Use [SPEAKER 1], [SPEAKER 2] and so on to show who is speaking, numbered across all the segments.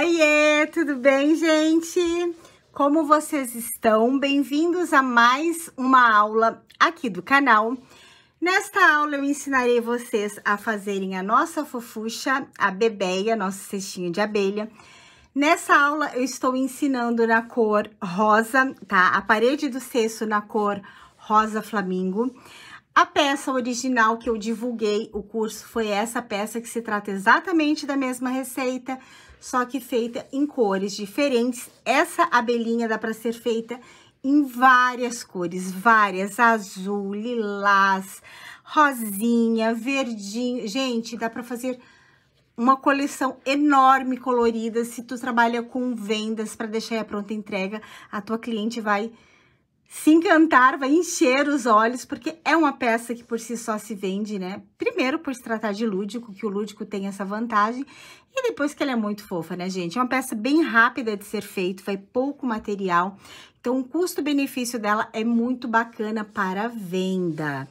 [SPEAKER 1] Oiê, tudo bem, gente? Como vocês estão? Bem-vindos a mais uma aula aqui do canal. Nesta aula eu ensinarei vocês a fazerem a nossa fofucha, a bebeia, nosso cestinho de abelha. Nessa aula eu estou ensinando na cor rosa, tá? A parede do cesto na cor rosa flamingo. A peça original que eu divulguei o curso foi essa peça, que se trata exatamente da mesma receita, só que feita em cores diferentes. Essa abelhinha dá para ser feita em várias cores, várias, azul, lilás, rosinha, verdinho. Gente, dá para fazer uma coleção enorme, colorida. Se tu trabalha com vendas para deixar a pronta entrega, a tua cliente vai se encantar, vai encher os olhos, porque é uma peça que por si só se vende, né? Primeiro por se tratar de lúdico, que o lúdico tem essa vantagem, e depois que ela é muito fofa, né, gente? É uma peça bem rápida de ser feito, vai pouco material, então o custo-benefício dela é muito bacana para venda.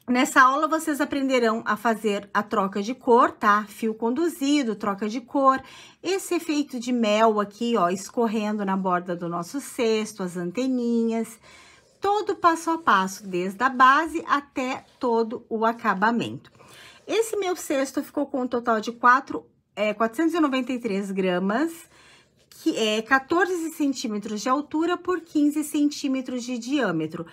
[SPEAKER 1] Nessa aula, vocês aprenderão a fazer a troca de cor, tá? Fio conduzido, troca de cor, esse efeito de mel aqui, ó, escorrendo na borda do nosso cesto, as anteninhas, todo passo a passo, desde a base até todo o acabamento. Esse meu cesto ficou com um total de 493 gramas, que é 14 centímetros de altura por 15 centímetros de diâmetro.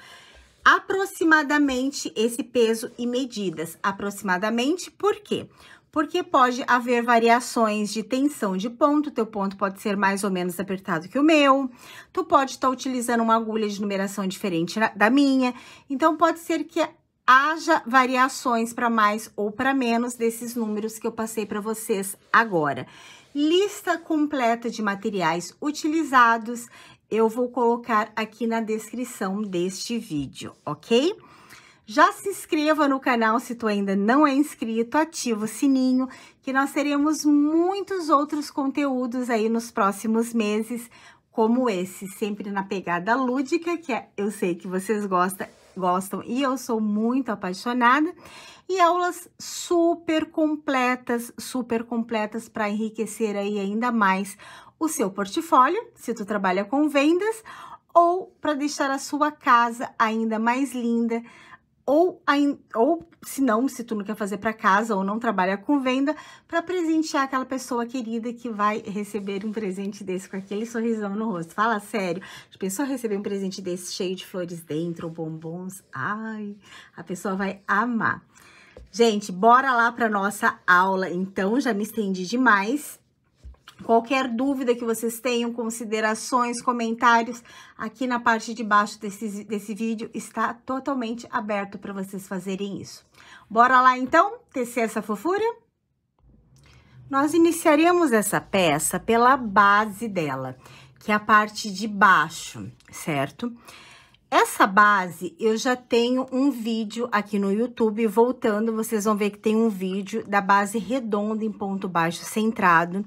[SPEAKER 1] Aproximadamente esse peso e medidas, aproximadamente, por quê? Porque pode haver variações de tensão de ponto, teu ponto pode ser mais ou menos apertado que o meu, tu pode estar utilizando uma agulha de numeração diferente da minha, então pode ser que haja variações para mais ou para menos desses números que eu passei para vocês agora. Lista completa de materiais utilizados eu vou colocar aqui na descrição deste vídeo, ok? Já se inscreva no canal se tu ainda não é inscrito, ativa o sininho, que nós teremos muitos outros conteúdos aí nos próximos meses, como esse, sempre na pegada lúdica, que eu sei que vocês gostam e eu sou muito apaixonada, e aulas super completas para enriquecer aí ainda mais o seu portfólio, se tu trabalha com vendas, ou para deixar a sua casa ainda mais linda, ou se não, se tu não quer fazer para casa ou não trabalha com venda, para presentear aquela pessoa querida que vai receber um presente desse com aquele sorrisão no rosto. Fala sério, a pessoa receber um presente desse cheio de flores dentro, ou bombons, ai, a pessoa vai amar. Gente, bora lá para nossa aula, então, já me estendi demais. Qualquer dúvida que vocês tenham, considerações, comentários, aqui na parte de baixo desse vídeo está totalmente aberto para vocês fazerem isso. Bora lá, então, tecer essa fofura? Nós iniciaremos essa peça pela base dela, que é a parte de baixo, certo? Essa base, eu já tenho um vídeo aqui no YouTube, voltando, vocês vão ver que tem um vídeo da base redonda em ponto baixo centrado.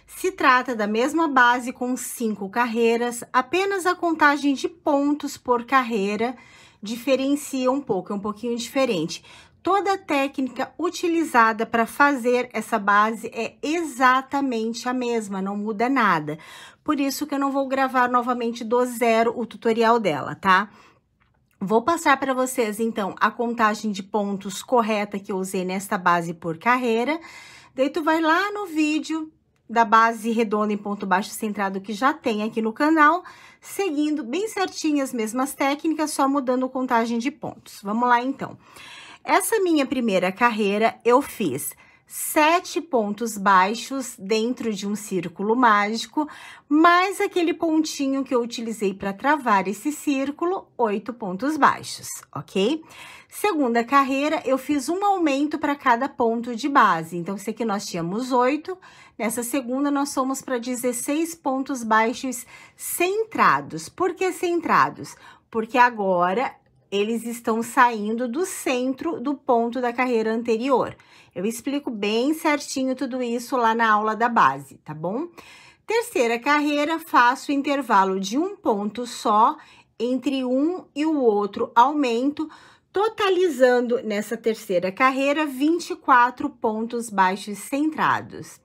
[SPEAKER 1] Se trata da mesma base com 5 carreiras, apenas a contagem de pontos por carreira diferencia um pouco, é um pouquinho diferente. Toda a técnica utilizada para fazer essa base é exatamente a mesma, não muda nada. Por isso que eu não vou gravar novamente do zero o tutorial dela, tá? Vou passar para vocês, então, a contagem de pontos correta que eu usei nesta base por carreira. Daí, tu vai lá no vídeo da base redonda em ponto baixo centrado que já tem aqui no canal, seguindo bem certinho as mesmas técnicas, só mudando a contagem de pontos. Vamos lá, então. Essa minha primeira carreira, eu fiz 7 pontos baixos dentro de um círculo mágico, mais aquele pontinho que eu utilizei para travar esse círculo, 8 pontos baixos, ok? Segunda carreira, eu fiz um aumento para cada ponto de base. Então, esse aqui nós tínhamos 8, nessa segunda nós fomos para 16 pontos baixos centrados. Por que centrados? Porque agora eles estão saindo do centro do ponto da carreira anterior. Eu explico bem certinho tudo isso lá na aula da base, tá bom? Terceira carreira, faço intervalo de um ponto só entre um e o outro aumento, totalizando nessa terceira carreira 24 pontos baixos centrados.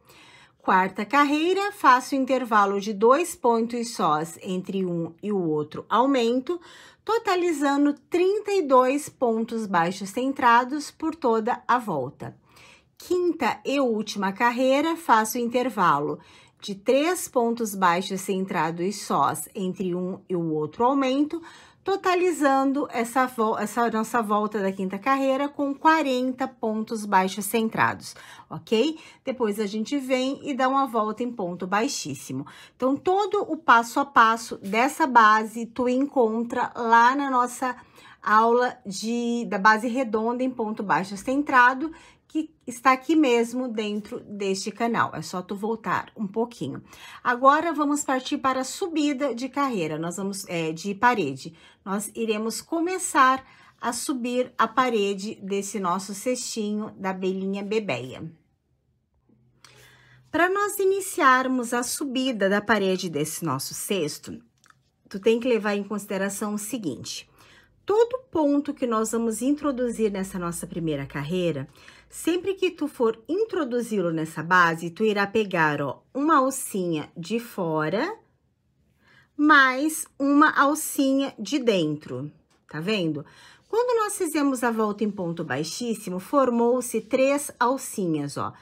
[SPEAKER 1] quarta carreira, faço intervalo de 2 pontos sós entre um e o outro aumento, totalizando 32 pontos baixos centrados por toda a volta. Quinta e última carreira, faço intervalo de 3 pontos baixos centrados sós entre um e o outro aumento, totalizando essa nossa volta da quinta carreira com 40 pontos baixos centrados, ok? Depois a gente vem e dá uma volta em ponto baixíssimo. Então, todo o passo a passo dessa base tu encontra lá na nossa aula da base redonda em ponto baixo centrado, que está aqui mesmo dentro deste canal. É só tu voltar um pouquinho. Agora, vamos partir para a subida de carreira. Nós vamos, de parede. Nós iremos começar a subir a parede desse nosso cestinho da abelhinha bebeia. Para nós iniciarmos a subida da parede desse nosso cesto, tu tem que levar em consideração o seguinte: todo ponto que nós vamos introduzir nessa nossa primeira carreira, sempre que tu for introduzi-lo nessa base, tu irá pegar, ó, uma alcinha de fora, mais uma alcinha de dentro, tá vendo? Quando nós fizemos a volta em ponto baixíssimo, formou-se 3 alcinhas, ó.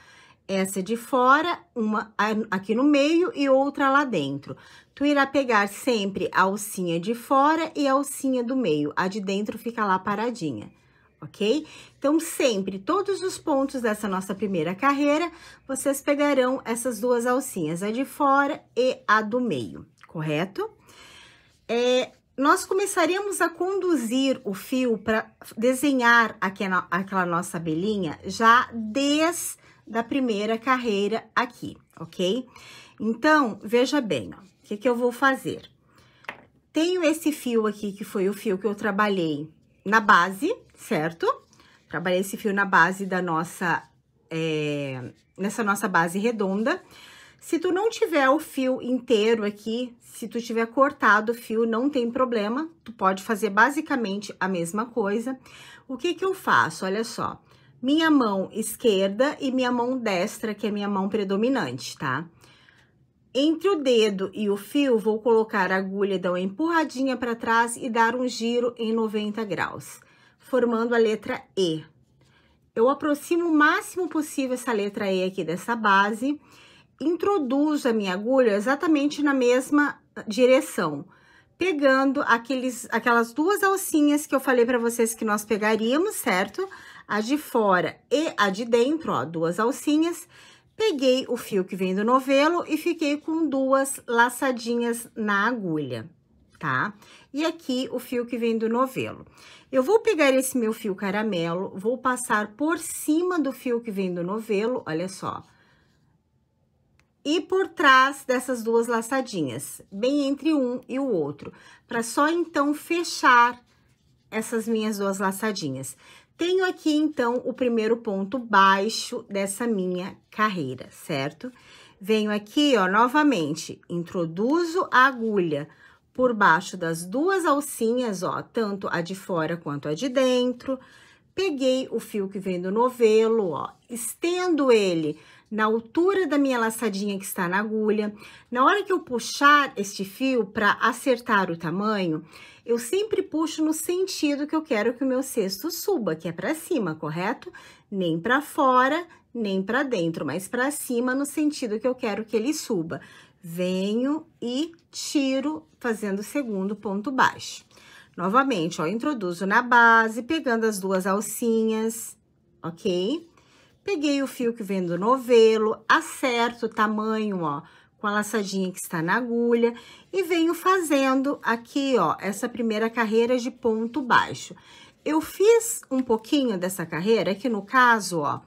[SPEAKER 1] Essa de fora, uma aqui no meio e outra lá dentro. Tu irá pegar sempre a alcinha de fora e a alcinha do meio. A de dentro fica lá paradinha, ok? Então, sempre, todos os pontos dessa nossa primeira carreira, vocês pegarão essas 2 alcinhas, a de fora e a do meio, correto? Nós começaremos a conduzir o fio para desenhar aquela nossa abelhinha já desde da primeira carreira aqui, ok? Então, veja bem, ó, o que eu vou fazer? Tenho esse fio aqui, que foi o fio que eu trabalhei na base, certo? Trabalhei esse fio na base da nossa, nessa nossa base redonda. Se tu não tiver o fio inteiro aqui, se tu tiver cortado o fio, não tem problema, tu pode fazer basicamente a mesma coisa. O que eu faço? Olha só. Minha mão esquerda e minha mão destra, que é minha mão predominante, tá? Entre o dedo e o fio, vou colocar a agulha, dar uma empurradinha para trás e dar um giro em 90 graus, formando a letra E. Eu aproximo o máximo possível essa letra E aqui dessa base, introduzo a minha agulha exatamente na mesma direção, pegando aquelas 2 alcinhas que eu falei para vocês que nós pegaríamos, certo? A de fora e a de dentro, ó, 2 alcinhas. Peguei o fio que vem do novelo e fiquei com 2 laçadinhas na agulha, tá? E aqui o fio que vem do novelo. Eu vou pegar esse meu fio caramelo, vou passar por cima do fio que vem do novelo, olha só. E por trás dessas 2 laçadinhas, bem entre um e o outro, para só então fechar essas minhas 2 laçadinhas. Tenho aqui, então, o primeiro ponto baixo dessa minha carreira, certo? Venho aqui, ó, novamente, introduzo a agulha por baixo das 2 alcinhas, ó, tanto a de fora quanto a de dentro. Peguei o fio que vem do novelo, ó, estendo ele na altura da minha laçadinha que está na agulha. Na hora que eu puxar este fio para acertar o tamanho, eu sempre puxo no sentido que eu quero que o meu cesto suba, que é para cima, correto? Nem para fora, nem para dentro, mas para cima no sentido que eu quero que ele suba. Venho e tiro, fazendo o segundo ponto baixo. Novamente, ó, introduzo na base, pegando as 2 alcinhas, ok? Peguei o fio que vem do novelo, acerto o tamanho, ó, com a laçadinha que está na agulha e venho fazendo aqui, ó, essa primeira carreira de ponto baixo. Eu fiz um pouquinho dessa carreira, que no caso, ó,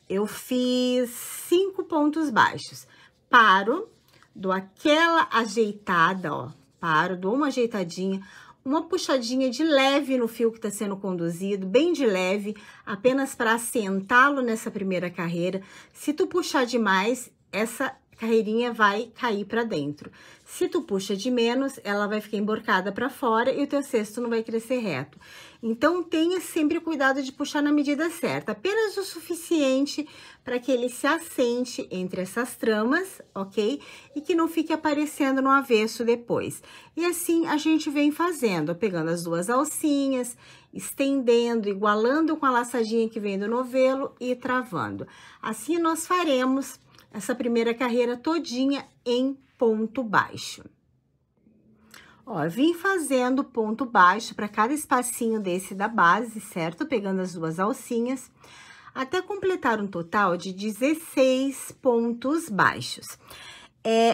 [SPEAKER 1] eu fiz 5 pontos baixos. Paro, dou aquela ajeitada, ó, paro, dou uma ajeitadinha, uma puxadinha de leve no fio que está sendo conduzido, bem de leve, apenas para assentá-lo nessa primeira carreira. Se tu puxar demais, essa carreirinha vai cair para dentro. Se tu puxa de menos, ela vai ficar emborcada para fora e o teu cesto não vai crescer reto. Então, tenha sempre cuidado de puxar na medida certa, apenas o suficiente para que ele se assente entre essas tramas, ok? E que não fique aparecendo no avesso depois. E assim, a gente vem fazendo, pegando as duas alcinhas, estendendo, igualando com a laçadinha que vem do novelo e travando. Assim, nós faremos essa primeira carreira todinha em ponto baixo. Ó, eu vim fazendo ponto baixo para cada espacinho desse da base, certo? Pegando as duas alcinhas, até completar um total de 16 pontos baixos.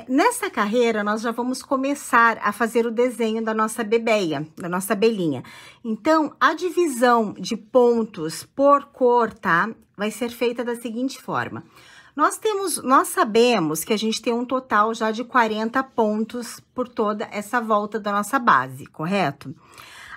[SPEAKER 1] Nessa carreira, nós já vamos começar a fazer o desenho da nossa bebeia, da nossa abelhinha. Então, a divisão de pontos por cor, tá? Vai ser feita da seguinte forma. Nós sabemos que a gente tem um total já de 40 pontos por toda essa volta da nossa base, correto?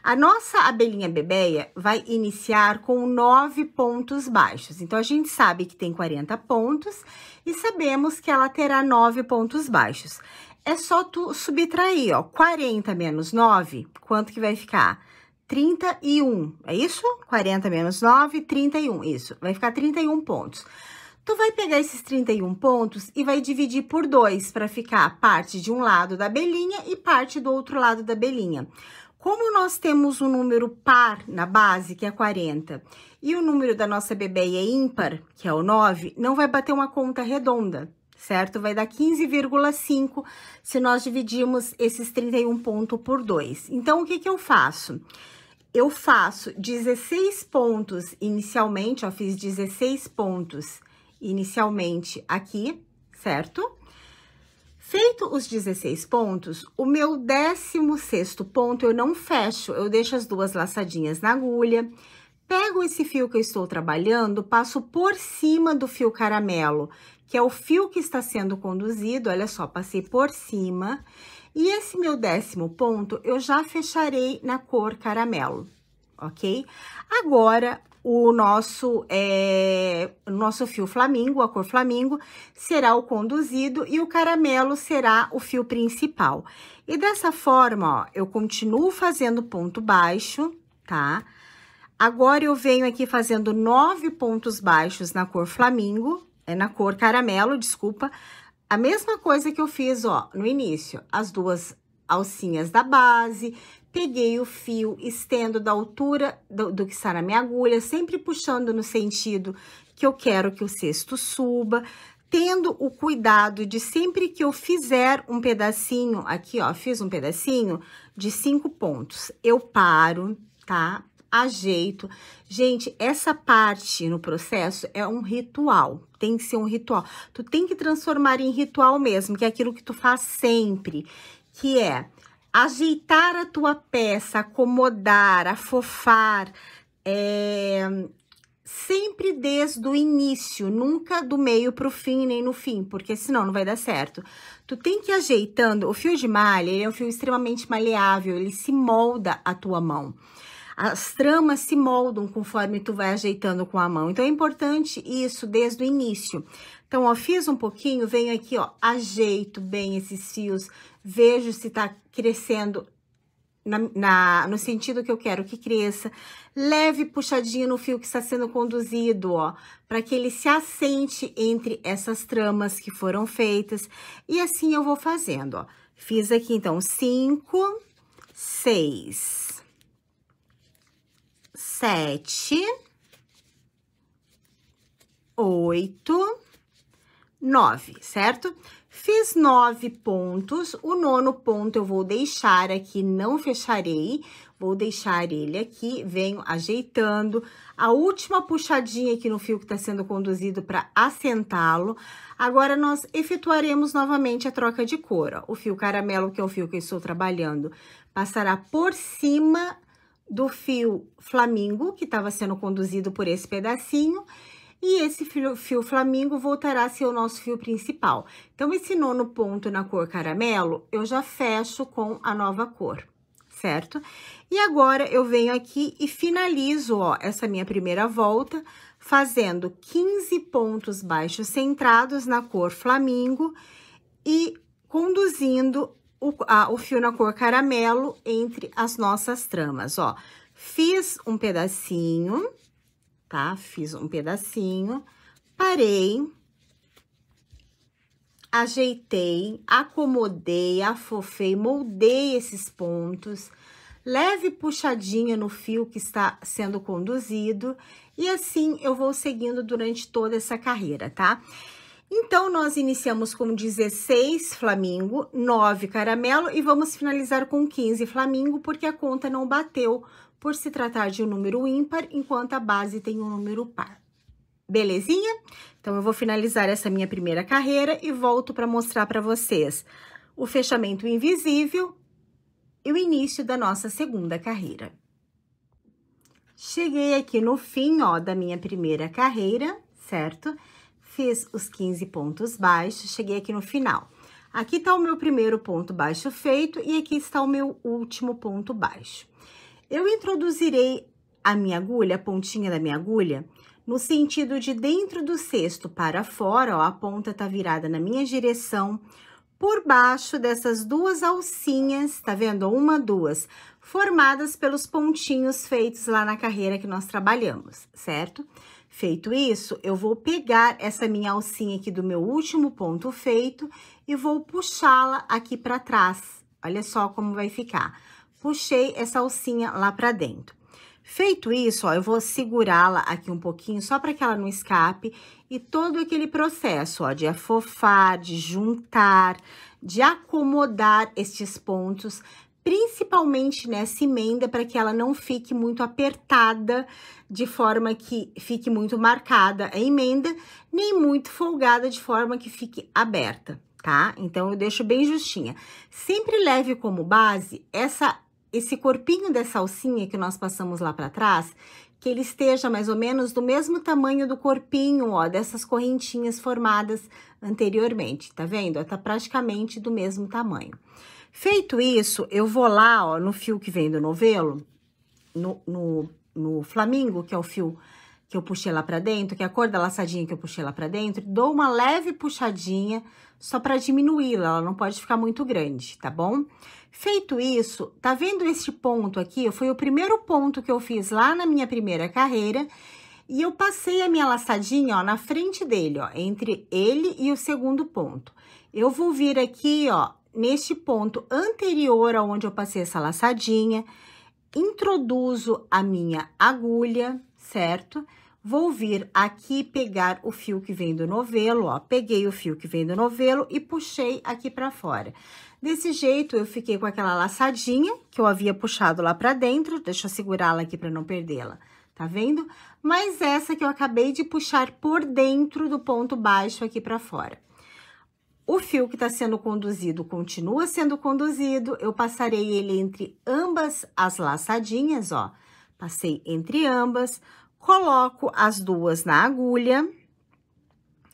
[SPEAKER 1] A nossa abelhinha bebeia vai iniciar com 9 pontos baixos. Então, a gente sabe que tem 40 pontos e sabemos que ela terá 9 pontos baixos. É só tu subtrair, ó, 40 menos 9, quanto que vai ficar? 31, é isso? 40 menos 9, 31, isso. Vai ficar 31 pontos. Tu vai pegar esses 31 pontos e vai dividir por 2 para ficar parte de um lado da abelhinha e parte do outro lado da abelhinha. Como nós temos um número par na base, que é 40, e o número da nossa bebeia é ímpar, que é o 9, não vai bater uma conta redonda, certo? Vai dar 15,5 se nós dividirmos esses 31 pontos por 2. Então, o que que eu faço? Eu faço 16 pontos inicialmente, ó, fiz 16 pontos inicialmente aqui, certo? Feito os 16 pontos, o meu 16º ponto eu não fecho, eu deixo as duas laçadinhas na agulha, pego esse fio que eu estou trabalhando, passo por cima do fio caramelo, que é o fio que está sendo conduzido, olha só, passei por cima, e esse meu 10º ponto eu já fecharei na cor caramelo, ok? Agora, o nosso fio flamingo, a cor flamingo, será o conduzido e o caramelo será o fio principal. E dessa forma, ó, eu continuo fazendo ponto baixo, tá? Agora, eu venho aqui fazendo 9 pontos baixos na cor flamingo, na cor caramelo, desculpa. A mesma coisa que eu fiz, ó, no início, as duas alcinhas da base, peguei o fio, estendo da altura do que está na minha agulha, sempre puxando no sentido que eu quero que o cesto suba, tendo o cuidado de sempre que eu fizer um pedacinho, aqui ó, fiz um pedacinho de 5 pontos, eu paro, tá? Ajeito. Gente, essa parte no processo é um ritual, tem que ser um ritual. Tu tem que transformar em ritual mesmo, que é aquilo que tu faz sempre, que é ajeitar a tua peça, acomodar, afofar, sempre desde o início, nunca do meio pro fim, nem no fim, porque senão não vai dar certo. Tu tem que ir ajeitando, o fio de malha, ele é um fio extremamente maleável, ele se molda a tua mão. As tramas se moldam conforme tu vai ajeitando com a mão, então é importante isso desde o início. Então, ó, fiz um pouquinho, venho aqui, ó, ajeito bem esses fios, vejo se tá crescendo no sentido que eu quero que cresça. Leve puxadinho no fio que está sendo conduzido, ó, para que ele se assente entre essas tramas que foram feitas. E assim eu vou fazendo, ó. Fiz aqui, então, 5, 6, 7, 8, 9, certo? Fiz 9 pontos, o 9º ponto eu vou deixar aqui, não fecharei, vou deixar ele aqui, venho ajeitando. A última puxadinha aqui no fio que está sendo conduzido para assentá-lo. Agora, nós efetuaremos novamente a troca de cor, ó. O fio caramelo, que é o fio que eu estou trabalhando, passará por cima do fio flamingo, que estava sendo conduzido por esse pedacinho, e esse fio flamingo voltará a ser o nosso fio principal. Então, esse 9º ponto na cor caramelo, eu já fecho com a nova cor, certo? E agora eu venho aqui e finalizo, ó, essa minha primeira volta, fazendo 15 pontos baixos centrados na cor flamingo e conduzindo o fio na cor caramelo entre as nossas tramas, ó. Fiz um pedacinho, tá? Fiz um pedacinho, parei, ajeitei, acomodei, afofei, moldei esses pontos, leve puxadinha no fio que está sendo conduzido, e assim eu vou seguindo durante toda essa carreira, tá? Então, nós iniciamos com 16 flamingo, 9 caramelo e vamos finalizar com 15 flamingo, porque a conta não bateu por se tratar de um número ímpar, enquanto a base tem um número par. Belezinha? Então, eu vou finalizar essa minha primeira carreira e volto para mostrar para vocês o fechamento invisível e o início da nossa segunda carreira. Cheguei aqui no fim, ó, da minha primeira carreira, certo? Fiz os 15 pontos baixos, cheguei aqui no final. Aqui tá o meu primeiro ponto baixo feito e aqui está o meu último ponto baixo. Eu introduzirei a minha agulha, a pontinha da minha agulha, no sentido de dentro do cesto para fora, ó, a ponta tá virada na minha direção, por baixo dessas duas alcinhas, tá vendo? Uma, duas, formadas pelos pontinhos feitos lá na carreira que nós trabalhamos, certo? Feito isso, eu vou pegar essa minha alcinha aqui do meu último ponto feito e vou puxá-la aqui para trás. Olha só como vai ficar. Puxei essa alcinha lá para dentro. Feito isso, ó, eu vou segurá-la aqui um pouquinho, só para que ela não escape, e todo aquele processo, ó, de afofar, de juntar, de acomodar estes pontos, principalmente nessa emenda, para que ela não fique muito apertada, de forma que fique muito marcada a emenda, nem muito folgada, de forma que fique aberta, tá? Então, eu deixo bem justinha. Sempre leve como base esse corpinho dessa alcinha que nós passamos lá para trás, que ele esteja mais ou menos do mesmo tamanho do corpinho, ó, dessas correntinhas formadas anteriormente, tá vendo? Tá praticamente do mesmo tamanho. Feito isso, eu vou lá, ó, no fio que vem do novelo, no flamingo, que é o fio que eu puxei lá pra dentro, que é a cor da laçadinha que eu puxei lá pra dentro, dou uma leve puxadinha só pra diminuí-la, ela não pode ficar muito grande, tá bom? Feito isso, tá vendo este ponto aqui? Foi o primeiro ponto que eu fiz lá na minha primeira carreira, e eu passei a minha laçadinha, ó, na frente dele, ó, entre ele e o segundo ponto. Eu vou vir aqui, ó, neste ponto anterior aonde eu passei essa laçadinha, introduzo a minha agulha, certo? Vou vir aqui pegar o fio que vem do novelo, ó, peguei o fio que vem do novelo e puxei aqui pra fora. Desse jeito, eu fiquei com aquela laçadinha que eu havia puxado lá pra dentro, deixa eu segurá-la aqui pra não perdê-la, tá vendo? Mas essa que eu acabei de puxar por dentro do ponto baixo aqui pra fora. O fio que está sendo conduzido continua sendo conduzido, eu passarei ele entre ambas as laçadinhas, ó. Passei entre ambas, coloco as duas na agulha,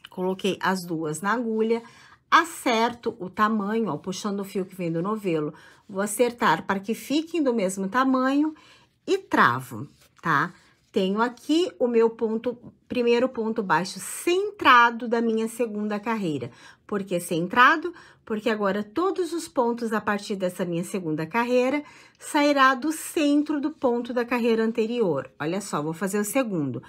[SPEAKER 1] coloquei as duas na agulha, acerto o tamanho, ó, puxando o fio que vem do novelo. Vou acertar para que fiquem do mesmo tamanho e travo, tá? Tenho aqui o meu primeiro ponto baixo centrado da minha segunda carreira. Por que centrado? Porque agora todos os pontos a partir dessa minha segunda carreira sairá do centro do ponto da carreira anterior. Olha só, vou fazer o segundo.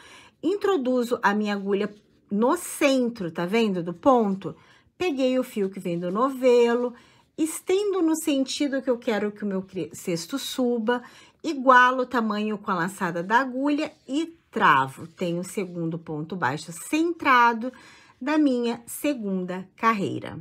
[SPEAKER 1] Introduzo a minha agulha no centro, tá vendo? Do ponto. Peguei o fio que vem do novelo, estendo no sentido que eu quero que o meu cesto suba, igualo o tamanho com a laçada da agulha e travo. Tenho o segundo ponto baixo centrado da minha segunda carreira.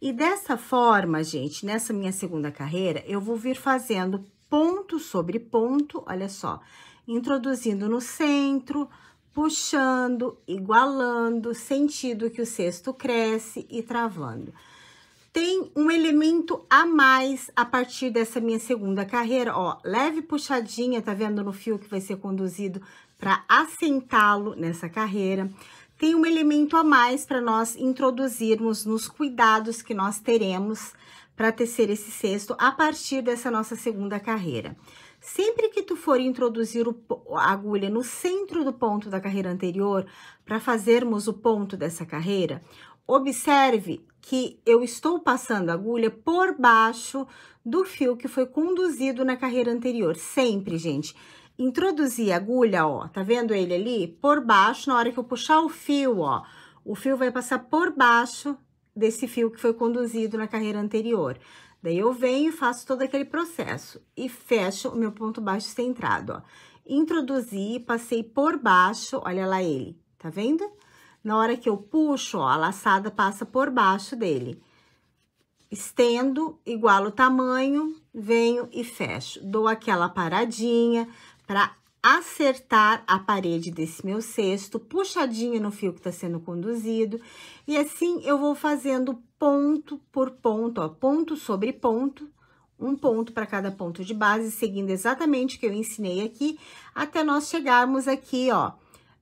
[SPEAKER 1] E dessa forma, gente, nessa minha segunda carreira, eu vou vir fazendo ponto sobre ponto, olha só, introduzindo no centro, puxando, igualando, sentido que o cesto cresce e travando. Tem um elemento a mais a partir dessa minha segunda carreira, ó, leve puxadinha, tá vendo no fio que vai ser conduzido para assentá-lo nessa carreira. Tem um elemento a mais para nós introduzirmos nos cuidados que nós teremos para tecer esse cesto a partir dessa nossa segunda carreira. Sempre que tu for introduzir a agulha no centro do ponto da carreira anterior, para fazermos o ponto dessa carreira, observe que eu estou passando a agulha por baixo do fio que foi conduzido na carreira anterior. Sempre, gente, introduzir a agulha, ó, tá vendo ele ali? Por baixo, na hora que eu puxar o fio, ó, o fio vai passar por baixo desse fio que foi conduzido na carreira anterior. Daí, eu venho e faço todo aquele processo e fecho o meu ponto baixo centrado, ó. Introduzi, passei por baixo, olha lá ele, tá vendo? Na hora que eu puxo, ó, a laçada passa por baixo dele. Estendo, igualo o tamanho, venho e fecho. Dou aquela paradinha para acertar a parede desse meu cesto, puxadinha no fio que está sendo conduzido. E assim, eu vou fazendo ponto por ponto, ó, ponto sobre ponto, um ponto para cada ponto de base, seguindo exatamente o que eu ensinei aqui, até nós chegarmos aqui, ó,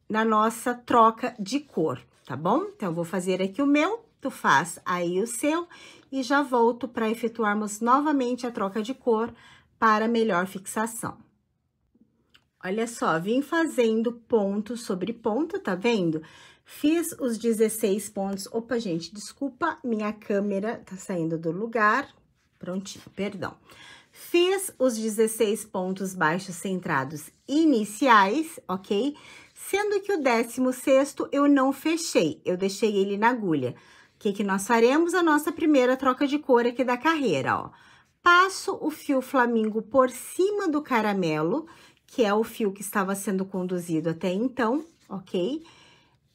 [SPEAKER 1] na nossa troca de cor, tá bom? Então, eu vou fazer aqui o meu, tu faz aí o seu e já volto para efetuarmos novamente a troca de cor para melhor fixação. Olha só, vim fazendo ponto sobre ponto, tá vendo? Fiz os 16 pontos. Opa, gente, desculpa, minha câmera tá saindo do lugar. Prontinho, perdão. Fiz os 16 pontos baixos centrados iniciais, ok? Sendo que o 16º eu não fechei, eu deixei ele na agulha. O que nós faremos? A nossa primeira troca de cor aqui da carreira, ó. Passo o fio flamingo por cima do caramelo, que é o fio que estava sendo conduzido até então, ok?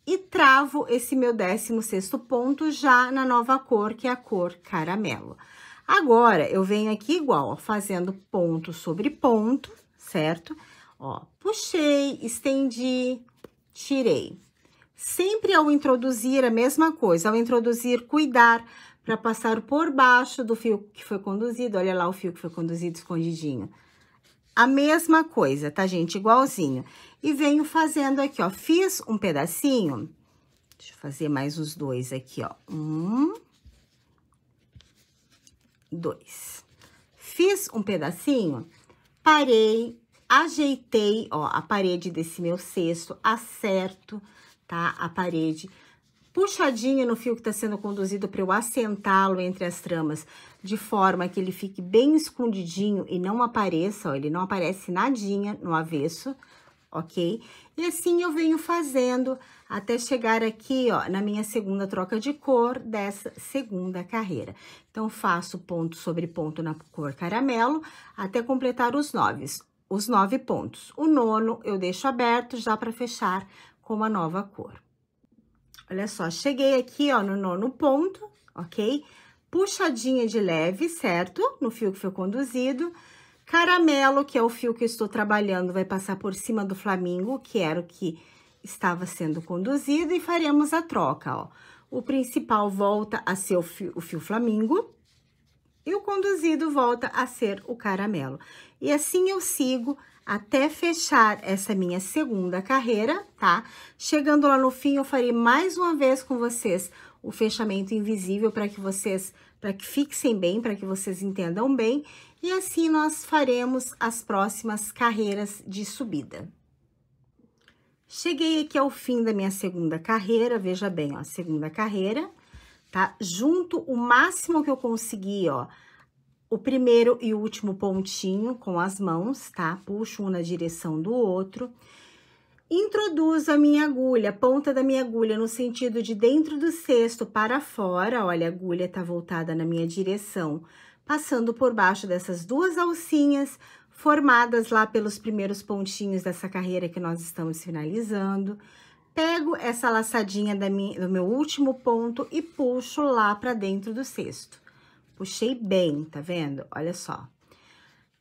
[SPEAKER 1] E travo esse meu 16º ponto já na nova cor, que é a cor caramelo. Agora, eu venho aqui igual, ó, fazendo ponto sobre ponto, certo? Ó, puxei, estendi, tirei. Sempre ao introduzir a mesma coisa, ao introduzir, cuidar para passar por baixo do fio que foi conduzido. Olha lá o fio que foi conduzido escondidinho. A mesma coisa, tá, gente? Igualzinho. E venho fazendo aqui, ó, fiz um pedacinho. Deixa eu fazer mais os dois aqui, ó. 1, 2. Fiz um pedacinho, parei, ajeitei, ó, a parede desse meu cesto, acerto, tá? A parede puxadinha no fio que tá sendo conduzido para eu assentá-lo entre as tramas, de forma que ele fique bem escondidinho e não apareça, ó, ele não aparece nadinha no avesso, ok? E assim eu venho fazendo até chegar aqui, ó, na minha segunda troca de cor dessa segunda carreira. Então, faço ponto sobre ponto na cor caramelo até completar os 9 pontos. O 9º eu deixo aberto já para fechar com a nova cor. Olha só, cheguei aqui, ó, no 9º ponto, ok? Puxadinha de leve, certo? No fio que foi conduzido. Caramelo, que é o fio que eu estou trabalhando, vai passar por cima do flamingo, que era o que estava sendo conduzido, e faremos a troca, ó. O principal volta a ser o fio flamingo e o conduzido volta a ser o caramelo. E assim eu sigo até fechar essa minha segunda carreira, tá? Chegando lá no fim, eu farei mais uma vez com vocês o fechamento invisível para que fixem bem, para que vocês entendam bem. E assim nós faremos as próximas carreiras de subida. Cheguei aqui ao fim da minha segunda carreira, veja bem, ó, segunda carreira, tá? Junto o máximo que eu consegui, ó, o primeiro e o último pontinho com as mãos, tá? Puxo um na direção do outro. Introduzo a minha agulha, a ponta da minha agulha no sentido de dentro do cesto para fora, olha, a agulha tá voltada na minha direção, passando por baixo dessas duas alcinhas, formadas lá pelos primeiros pontinhos dessa carreira que nós estamos finalizando. Pego essa laçadinha do meu último ponto e puxo lá para dentro do cesto. Puxei bem, tá vendo? Olha só.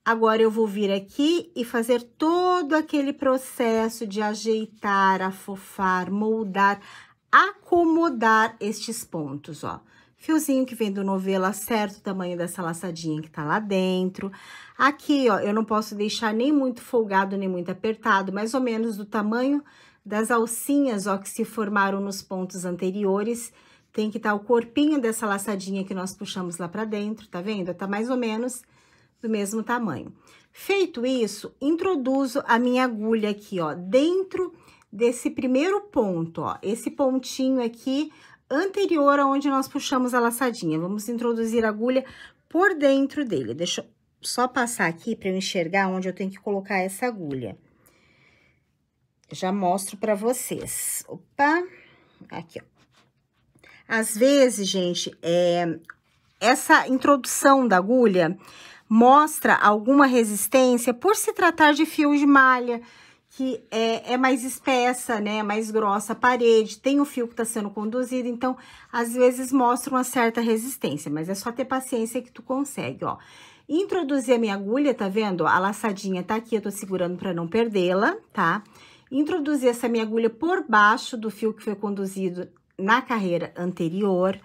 [SPEAKER 1] Agora, eu vou vir aqui e fazer todo aquele processo de ajeitar, afofar, moldar, acomodar estes pontos, ó. Fiozinho que vem do novelo, acerta o tamanho dessa laçadinha que tá lá dentro. Aqui, ó, eu não posso deixar nem muito folgado, nem muito apertado, mais ou menos do tamanho das alcinhas, ó, que se formaram nos pontos anteriores, tem que estar o corpinho dessa laçadinha que nós puxamos lá pra dentro, tá vendo? Tá mais ou menos do mesmo tamanho. Feito isso, introduzo a minha agulha aqui, ó, dentro desse primeiro ponto, ó, esse pontinho aqui anterior aonde nós puxamos a laçadinha. Vamos introduzir a agulha por dentro dele. Deixa eu só passar aqui para eu enxergar onde eu tenho que colocar essa agulha. Já mostro para vocês. Opa, aqui, ó. Às vezes, gente, essa introdução da agulha mostra alguma resistência por se tratar de fio de malha, que é mais espessa, né, mais grossa a parede, tem o fio que tá sendo conduzido, então, às vezes mostra uma certa resistência, mas é só ter paciência que tu consegue, ó. Introduzir a minha agulha, tá vendo? A laçadinha tá aqui, eu tô segurando pra não perdê-la, tá? Introduzir essa minha agulha por baixo do fio que foi conduzido na carreira anterior,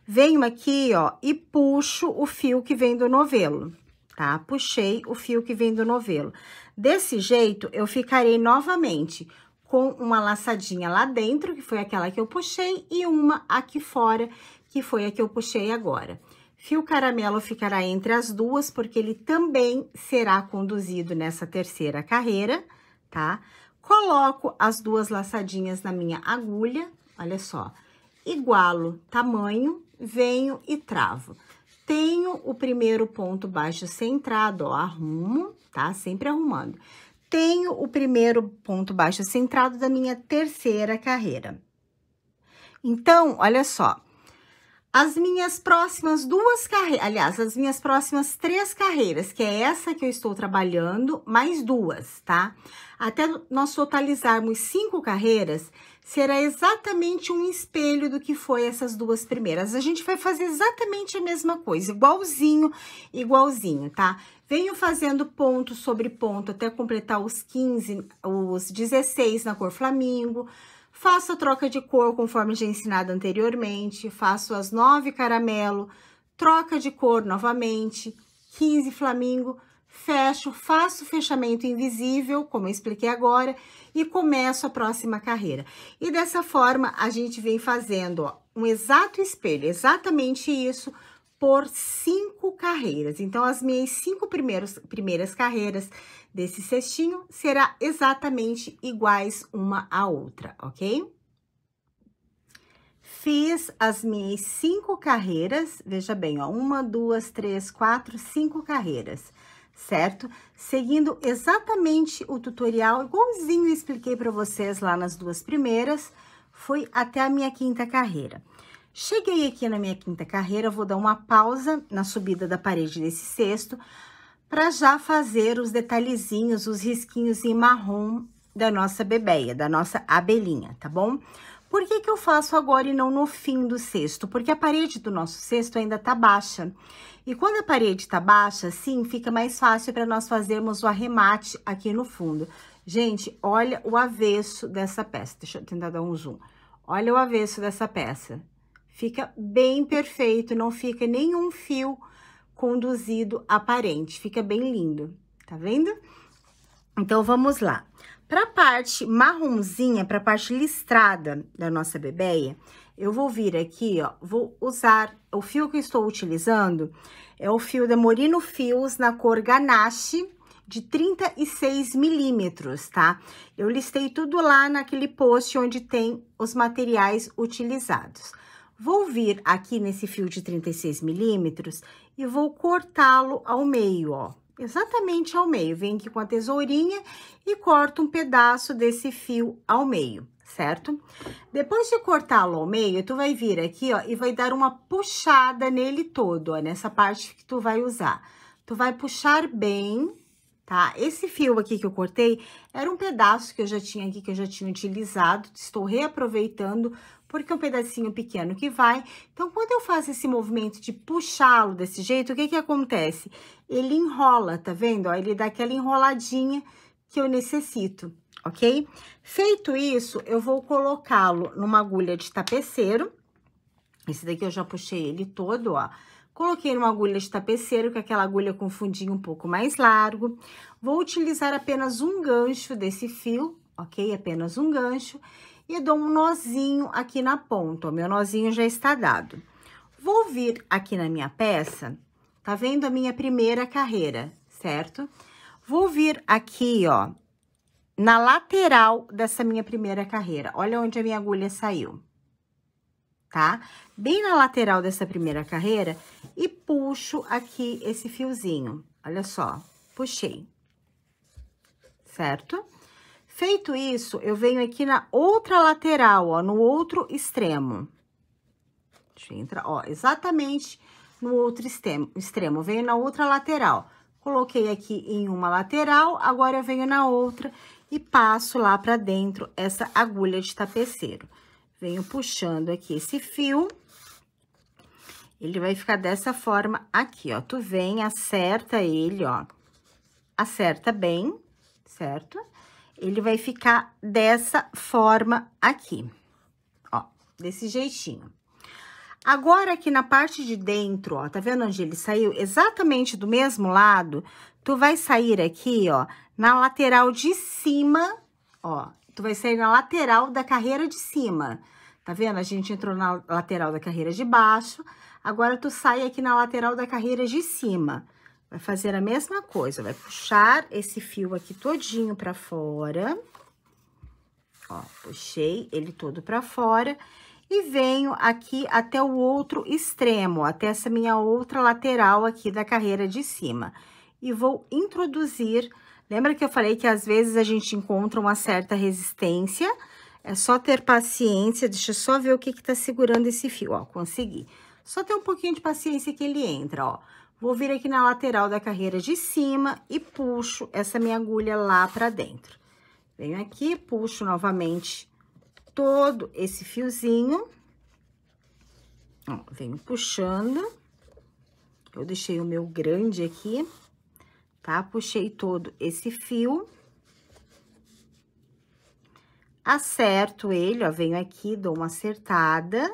[SPEAKER 1] venho aqui, ó, e puxo o fio que vem do novelo, tá? Puxei o fio que vem do novelo. Desse jeito, eu ficarei novamente com uma laçadinha lá dentro, que foi aquela que eu puxei, e uma aqui fora, que foi a que eu puxei agora. Fio caramelo ficará entre as duas, porque ele também será conduzido nessa terceira carreira, tá? Coloco as duas laçadinhas na minha agulha, olha só, igualo tamanho, venho e travo. Tenho o primeiro ponto baixo centrado, ó, arrumo, tá? Sempre arrumando. Tenho o primeiro ponto baixo centrado da minha terceira carreira. Então, olha só, as minhas próximas duas carreiras, aliás, as minhas próximas 3 carreiras, que é essa que eu estou trabalhando, mais 2, tá? Até nós totalizarmos 5 carreiras, será exatamente um espelho do que foi essas 2 primeiras. A gente vai fazer exatamente a mesma coisa, igualzinho, tá? Venho fazendo ponto sobre ponto até completar os 15, os 16 na cor flamingo. Faço a troca de cor conforme já ensinado anteriormente, faço as 9 caramelo, troca de cor novamente, 15 flamingo, fecho, faço fechamento invisível, como eu expliquei agora, e começo a próxima carreira. E dessa forma, a gente vem fazendo, ó, um exato espelho, exatamente isso, por 5 carreiras. Então, as minhas 5 primeiras carreiras desse cestinho será exatamente iguais uma à outra, ok? Fiz as minhas 5 carreiras, veja bem, ó, 1, 2, 3, 4, 5 carreiras, certo? Seguindo exatamente o tutorial, igualzinho eu expliquei para vocês lá nas 2 primeiras, fui até a minha 5ª carreira. Cheguei aqui na minha 5ª carreira, vou dar uma pausa na subida da parede desse cesto, para já fazer os detalhezinhos, os risquinhos em marrom da nossa bebeia, da nossa abelhinha, tá bom? Por que que eu faço agora e não no fim do cesto? Porque a parede do nosso cesto ainda tá baixa. E quando a parede tá baixa, assim, fica mais fácil para nós fazermos o arremate aqui no fundo. Gente, olha o avesso dessa peça. Deixa eu tentar dar um zoom. Olha o avesso dessa peça. Fica bem perfeito, não fica nenhum fio conduzido aparente, fica bem lindo, tá vendo? Então, vamos lá. Para a parte marronzinha, para a parte listrada da nossa bebeia, eu vou vir aqui, ó, vou usar o fio que eu estou utilizando, é o fio da Morino Fios na cor Ganache, de 36 milímetros, tá? Eu listei tudo lá naquele post onde tem os materiais utilizados. Vou vir aqui nesse fio de 36 milímetros e vou cortá-lo ao meio, ó. Exatamente ao meio. Venho aqui com a tesourinha e corto um pedaço desse fio ao meio, certo? Depois de cortá-lo ao meio, tu vai vir aqui, ó, e vai dar uma puxada nele todo, ó, nessa parte que tu vai usar. Tu vai puxar bem, tá? Esse fio aqui que eu cortei era um pedaço que eu já tinha aqui, que eu já tinha utilizado, estou reaproveitando, porque é um pedacinho pequeno que vai. Então, quando eu faço esse movimento de puxá-lo desse jeito, o que que acontece? Ele enrola, tá vendo? Ó, ele dá aquela enroladinha que eu necessito, ok? Feito isso, eu vou colocá-lo numa agulha de tapeceiro. Esse daqui eu já puxei ele todo, ó. Coloquei numa agulha de tapeceiro, que é aquela agulha com fundinho um pouco mais largo. Vou utilizar apenas um gancho desse fio, ok? Apenas um gancho. E dou um nozinho aqui na ponta, o meu nozinho já está dado. Vou vir aqui na minha peça, tá vendo a minha primeira carreira, certo? Vou vir aqui, ó, na lateral dessa minha primeira carreira. Olha onde a minha agulha saiu, tá? Bem na lateral dessa primeira carreira e puxo aqui esse fiozinho. Olha só, puxei, certo? Feito isso, eu venho aqui na outra lateral, ó, no outro extremo. Deixa eu entrar, ó, exatamente no outro extremo. Venho na outra lateral. Coloquei aqui em uma lateral, agora eu venho na outra e passo lá pra dentro essa agulha de tapeceiro. Venho puxando aqui esse fio. Ele vai ficar dessa forma aqui, ó. Tu vem, acerta ele, ó. Acerta bem, certo? Ele vai ficar dessa forma aqui, ó, desse jeitinho. Agora, aqui na parte de dentro, ó, tá vendo onde ele saiu? Exatamente do mesmo lado, tu vai sair aqui, ó, na lateral de cima, ó, tu vai sair na lateral da carreira de cima. Tá vendo? A gente entrou na lateral da carreira de baixo, agora tu sai aqui na lateral da carreira de cima. Vai fazer a mesma coisa, vai puxar esse fio aqui todinho pra fora. Ó, puxei ele todo pra fora e venho aqui até o outro extremo, até essa minha outra lateral aqui da carreira de cima. E vou introduzir, lembra que eu falei que às vezes a gente encontra uma certa resistência? É só ter paciência, deixa eu só ver o que que tá segurando esse fio, ó, consegui. Só ter um pouquinho de paciência que ele entra, ó. Vou vir aqui na lateral da carreira de cima e puxo essa minha agulha lá pra dentro. Venho aqui, puxo novamente todo esse fiozinho. Ó, venho puxando. Eu deixei o meu grande aqui, tá? Puxei todo esse fio. Acerto ele, ó, venho aqui, dou uma acertada.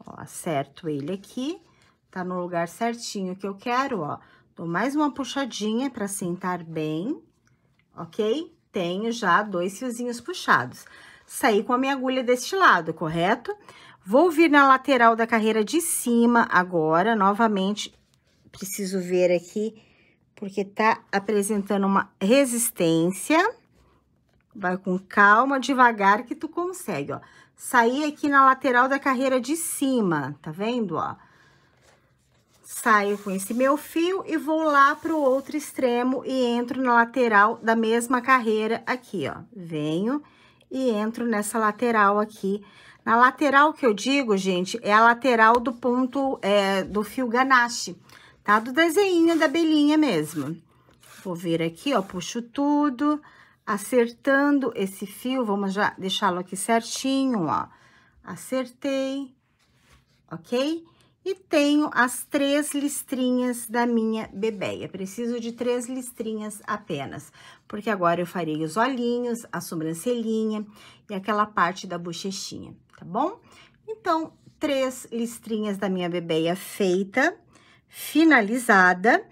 [SPEAKER 1] Ó, acerto ele aqui, tá no lugar certinho que eu quero, ó. Dou mais uma puxadinha pra sentar bem, ok? Tenho já 2 fiozinhos puxados. Saí com a minha agulha deste lado, correto? Vou vir na lateral da carreira de cima agora, novamente, preciso ver aqui, porque tá apresentando uma resistência. Vai com calma, devagar, que tu consegue, ó. Saí aqui na lateral da carreira de cima, tá vendo, ó? Saio com esse meu fio e vou lá pro outro extremo e entro na lateral da mesma carreira aqui, ó. Venho e entro nessa lateral aqui. Na lateral que eu digo, gente, é a lateral do ponto, do fio ganache, tá? Do desenho da abelhinha mesmo. Vou vir aqui, ó, puxo tudo, acertando esse fio, vamos já deixá-lo aqui certinho, ó. Acertei, ok? E tenho as 3 listrinhas da minha bebeia. Preciso de 3 listrinhas apenas, porque agora eu farei os olhinhos, a sobrancelhinha e aquela parte da bochechinha, tá bom? Então, 3 listrinhas da minha bebeia feita, finalizada.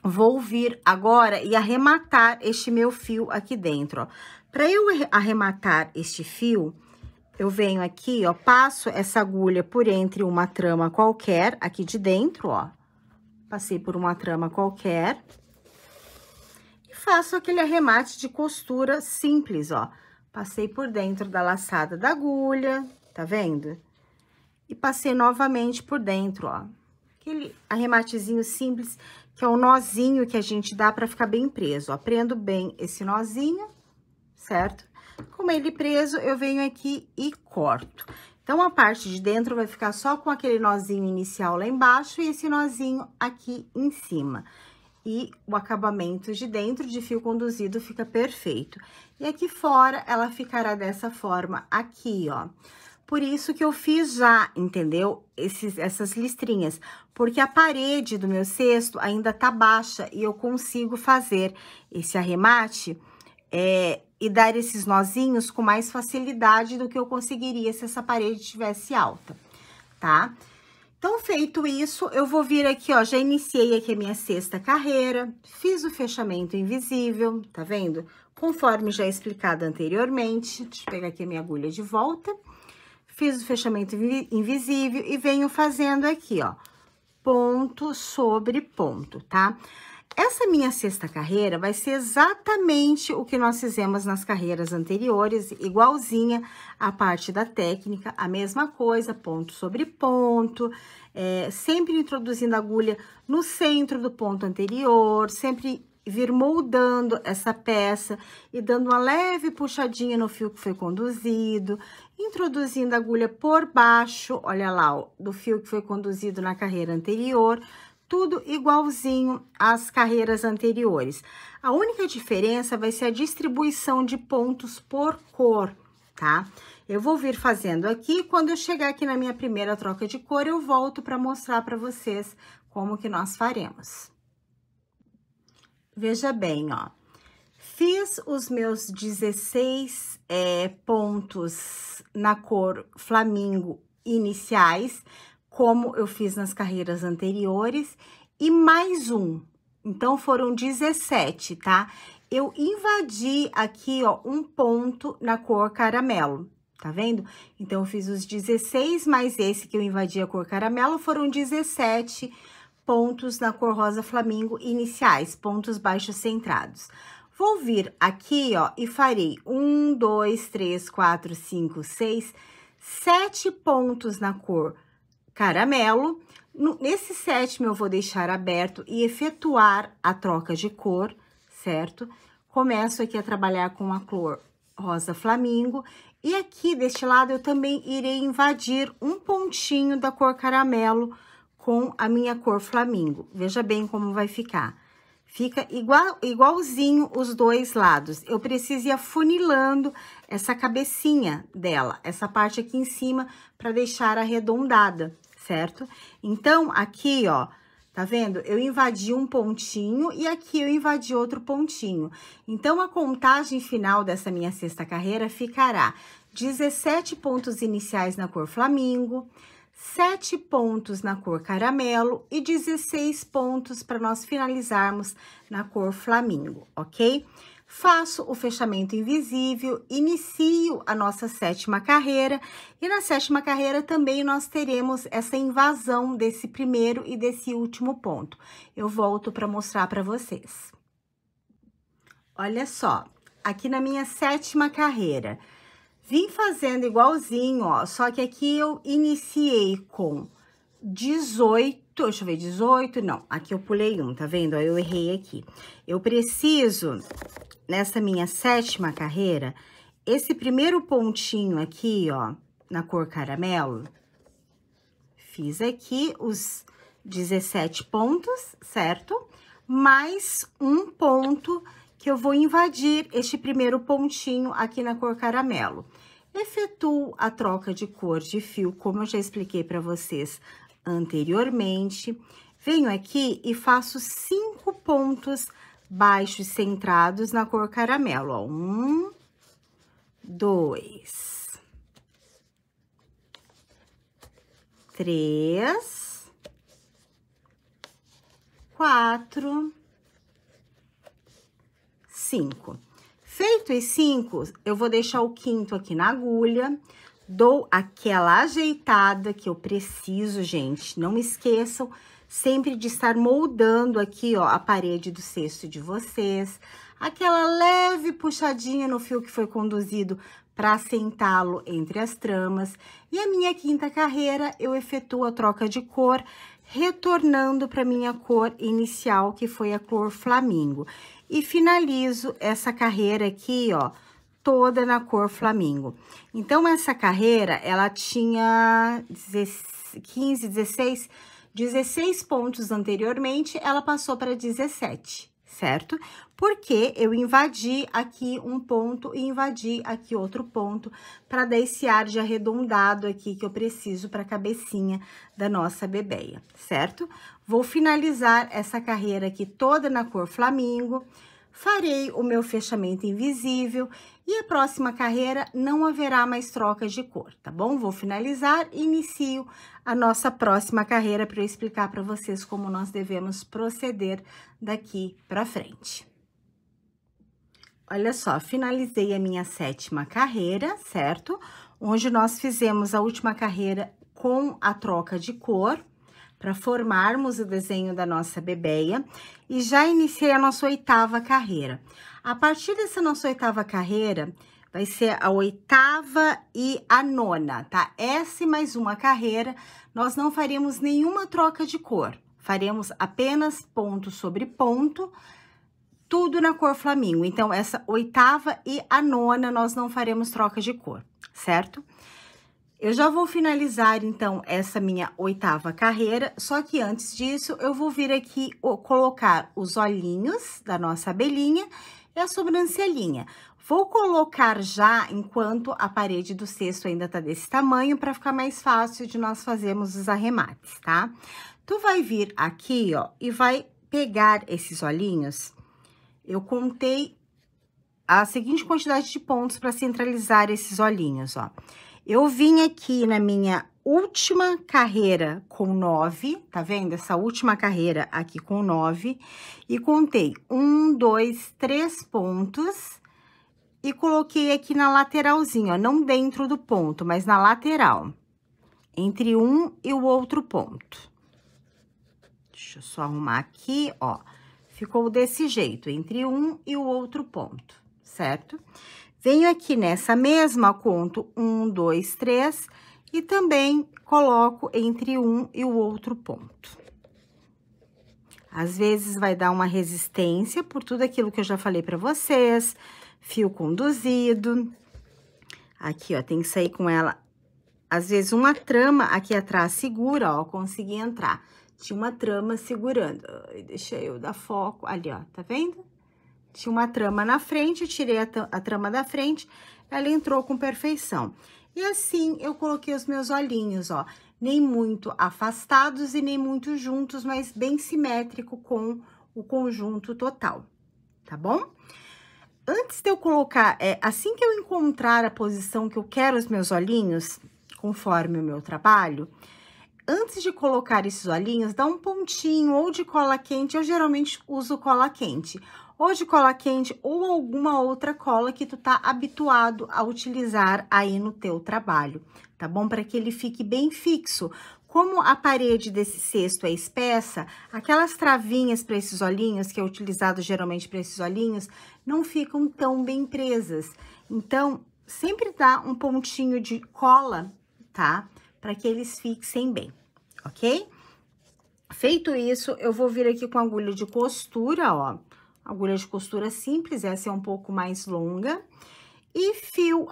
[SPEAKER 1] Vou vir agora e arrematar este meu fio aqui dentro, ó. Para eu arrematar este fio, eu venho aqui, ó, passo essa agulha por entre uma trama qualquer aqui de dentro, ó. Passei por uma trama qualquer. E faço aquele arremate de costura simples, ó. Passei por dentro da laçada da agulha, tá vendo? E passei novamente por dentro, ó. Aquele arrematezinho simples, que é o nozinho que a gente dá pra ficar bem preso, ó. Prendo bem esse nozinho, certo? Com ele preso, eu venho aqui e corto. Então, a parte de dentro vai ficar só com aquele nozinho inicial lá embaixo e esse nozinho aqui em cima. E o acabamento de dentro de fio conduzido fica perfeito. E aqui fora, ela ficará dessa forma aqui, ó. Por isso que eu fiz já, entendeu? Essas listrinhas, porque a parede do meu cesto ainda tá baixa e eu consigo fazer esse arremate e dar esses nozinhos com mais facilidade do que eu conseguiria se essa parede tivesse alta, tá? Então, feito isso, eu vou vir aqui, ó, já iniciei aqui a minha sexta carreira, fiz o fechamento invisível, tá vendo? Conforme já explicado anteriormente, deixa eu pegar aqui a minha agulha de volta. Fiz o fechamento invisível e venho fazendo aqui, ó, ponto sobre ponto, tá? Essa minha sexta carreira vai ser exatamente o que nós fizemos nas carreiras anteriores, igualzinha a parte da técnica, a mesma coisa, ponto sobre ponto, sempre introduzindo a agulha no centro do ponto anterior, sempre vir moldando essa peça e dando uma leve puxadinha no fio que foi conduzido, introduzindo a agulha por baixo, olha lá, ó, do fio que foi conduzido na carreira anterior, tudo igualzinho às carreiras anteriores. A única diferença vai ser a distribuição de pontos por cor, tá? Eu vou vir fazendo aqui, quando eu chegar aqui na minha primeira troca de cor, eu volto para mostrar para vocês como que nós faremos. Veja bem, ó, fiz os meus 16 pontos na cor flamingo iniciais, como eu fiz nas carreiras anteriores, e mais um. Então, foram 17, tá? Eu invadi aqui, ó, um ponto na cor caramelo, tá vendo? Então, eu fiz os 16, mais esse que eu invadi a cor caramelo, foram 17 pontos na cor rosa flamingo iniciais, pontos baixos centrados. Vou vir aqui, ó, e farei 1, 2, 3, 4, 5, 6, 7 pontos na cor caramelo. Nesse sétimo, eu vou deixar aberto e efetuar a troca de cor, certo? Começo aqui a trabalhar com a cor rosa flamingo. E aqui, deste lado, eu também irei invadir um pontinho da cor caramelo com a minha cor flamingo. Veja bem como vai ficar. Fica igualzinho os dois lados. Eu preciso ir afunilando essa cabecinha dela, essa parte aqui em cima, para deixar arredondada, certo? Então, aqui, ó, tá vendo? Eu invadi um pontinho e aqui eu invadi outro pontinho. Então, a contagem final dessa minha sexta carreira ficará 17 pontos iniciais na cor flamingo, 7 pontos na cor caramelo e 16 pontos para nós finalizarmos na cor flamingo, ok? Faço o fechamento invisível, inicio a nossa sétima carreira, e na sétima carreira também nós teremos essa invasão desse primeiro e desse último ponto. Eu volto para mostrar para vocês. Olha só, aqui na minha sétima carreira, vim fazendo igualzinho, ó, só que aqui eu iniciei com 18, deixa eu ver, 18, não, aqui eu pulei um, tá vendo? Ó, eu errei aqui. Eu preciso, nessa minha sétima carreira, esse primeiro pontinho aqui, ó, na cor caramelo, fiz aqui os 17 pontos, certo? Mais um ponto que eu vou invadir este primeiro pontinho aqui na cor caramelo. Efetuo a troca de cor de fio, como eu já expliquei para vocês anteriormente. Venho aqui e faço 5 pontos baixos centrados na cor caramelo, ó. 1, 2, 3, 4, 5. Feito os 5, eu vou deixar o quinto aqui na agulha, dou aquela ajeitada que eu preciso, gente. Não esqueçam sempre de estar moldando aqui, ó, a parede do cesto de vocês. Aquela leve puxadinha no fio que foi conduzido para assentá-lo entre as tramas. E a minha quinta carreira, eu efetuo a troca de cor, retornando para minha cor inicial, que foi a cor flamingo. E finalizo essa carreira aqui, ó, toda na cor flamingo. Então, essa carreira, ela tinha 15, 16 pontos anteriormente, ela passou para 17, certo? Porque eu invadi aqui um ponto e invadi aqui outro ponto, para dar esse ar de arredondado aqui que eu preciso para a cabecinha da nossa bebeia, certo? Vou finalizar essa carreira aqui toda na cor flamingo, farei o meu fechamento invisível e a próxima carreira não haverá mais troca de cor, tá bom? Vou finalizar e inicio a nossa próxima carreira para eu explicar para vocês como nós devemos proceder daqui para frente. Olha só, finalizei a minha 7ª carreira, certo? Onde nós fizemos a última carreira com a troca de cor, para formarmos o desenho da nossa bebeia, e já iniciei a nossa 8ª carreira. A partir dessa nossa 8ª carreira, vai ser a 8ª e a 9ª, tá? Essa e mais uma carreira, nós não faremos nenhuma troca de cor, faremos apenas ponto sobre ponto, tudo na cor flamingo. Então, essa 8ª e a 9ª, nós não faremos troca de cor, certo? Eu já vou finalizar, então, essa minha 8ª carreira, só que antes disso, eu vou vir aqui colocar os olhinhos da nossa abelhinha e a sobrancelhinha. Vou colocar já enquanto a parede do cesto ainda tá desse tamanho, para ficar mais fácil de nós fazermos os arremates, tá? Tu vai vir aqui, ó, e vai pegar esses olhinhos. Eu contei a seguinte quantidade de pontos para centralizar esses olhinhos, ó. Eu vim aqui na minha última carreira com 9, tá vendo? Essa última carreira aqui com 9, e contei 1, 2, 3 pontos e coloquei aqui na lateralzinha, ó, não dentro do ponto, mas na lateral, entre um e o outro ponto. Deixa eu só arrumar aqui, ó. Ficou desse jeito, entre um e o outro ponto, certo? Venho aqui nessa mesma, conto 1, 2, 3 e também coloco entre um e o outro ponto. Às vezes vai dar uma resistência por tudo aquilo que eu já falei para vocês, fio conduzido. Aqui, ó, tem que sair com ela. Às vezes uma trama aqui atrás segura, ó, consegui entrar. Tinha uma trama segurando. Deixa eu dar foco ali, ó, tá vendo? Tinha uma trama na frente, eu tirei a trama da frente, ela entrou com perfeição. E assim, eu coloquei os meus olhinhos, ó, nem muito afastados e nem muito juntos, mas bem simétrico com o conjunto total, tá bom? Antes de eu colocar, assim que eu encontrar a posição que eu quero os meus olhinhos, conforme o meu trabalho, antes de colocar esses olhinhos, dá um pontinho ou de cola quente, eu geralmente uso cola quente, ou de cola quente ou alguma outra cola que tu tá habituado a utilizar aí no teu trabalho, tá bom? Para que ele fique bem fixo. Como a parede desse cesto é espessa, aquelas travinhas para esses olhinhos, que é utilizado geralmente para esses olhinhos, não ficam tão bem presas. Então, sempre dá um pontinho de cola, tá? Para que eles fixem bem, ok? Feito isso, eu vou vir aqui com agulha de costura, ó. Agulha de costura simples, essa é um pouco mais longa. E fio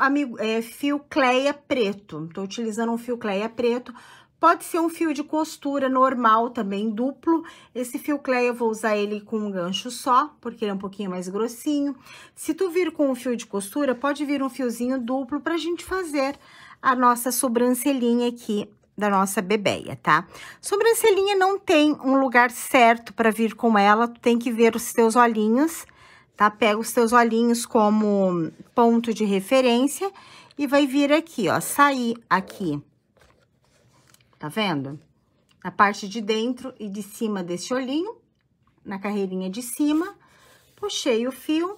[SPEAKER 1] Cleia preto. Tô utilizando um fio Cleia preto. Pode ser um fio de costura normal também, duplo. Esse fio Cleia eu vou usar ele com um gancho só, porque ele é um pouquinho mais grossinho. Se tu vir com um fio de costura, pode vir um fiozinho duplo pra gente fazer a nossa sobrancelhinha aqui da nossa bebeia, tá? Sobrancelhinha não tem um lugar certo para vir com ela, tu tem que ver os teus olhinhos, tá? Pega os teus olhinhos como ponto de referência e vai vir aqui, ó, sair aqui, tá vendo? Na parte de dentro e de cima desse olhinho, na carreirinha de cima, puxei o fio.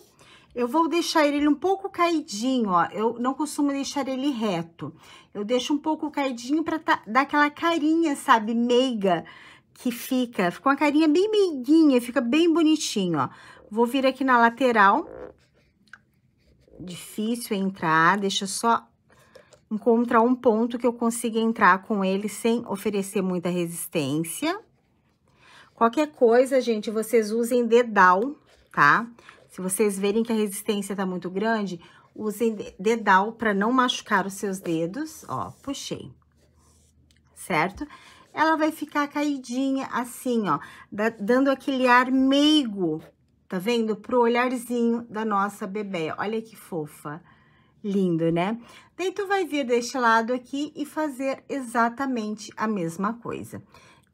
[SPEAKER 1] Eu vou deixar ele um pouco caidinho, ó, eu não costumo deixar ele reto. Eu deixo um pouco caidinho pra dar aquela carinha, sabe, meiga, que fica uma carinha bem meiguinha, fica bem bonitinho, ó. Vou vir aqui na lateral. Difícil entrar, deixa eu só encontrar um ponto que eu consiga entrar com ele sem oferecer muita resistência. Qualquer coisa, gente, vocês usem dedal, tá? Se vocês verem que a resistência tá muito grande, usem dedal para não machucar os seus dedos. Ó, puxei, certo? Ela vai ficar caidinha assim, ó, dando aquele ar meigo, tá vendo? Pro olharzinho da nossa bebê. Olha que fofa, lindo, né? Daí tu vai vir deste lado aqui e fazer exatamente a mesma coisa.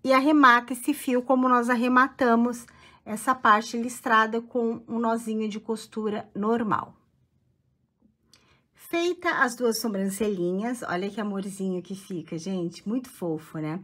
[SPEAKER 1] E arremata esse fio como nós arrematamos essa parte listrada com um nozinho de costura normal. Feita as duas sobrancelhinhas, olha que amorzinho que fica, gente, muito fofo, né?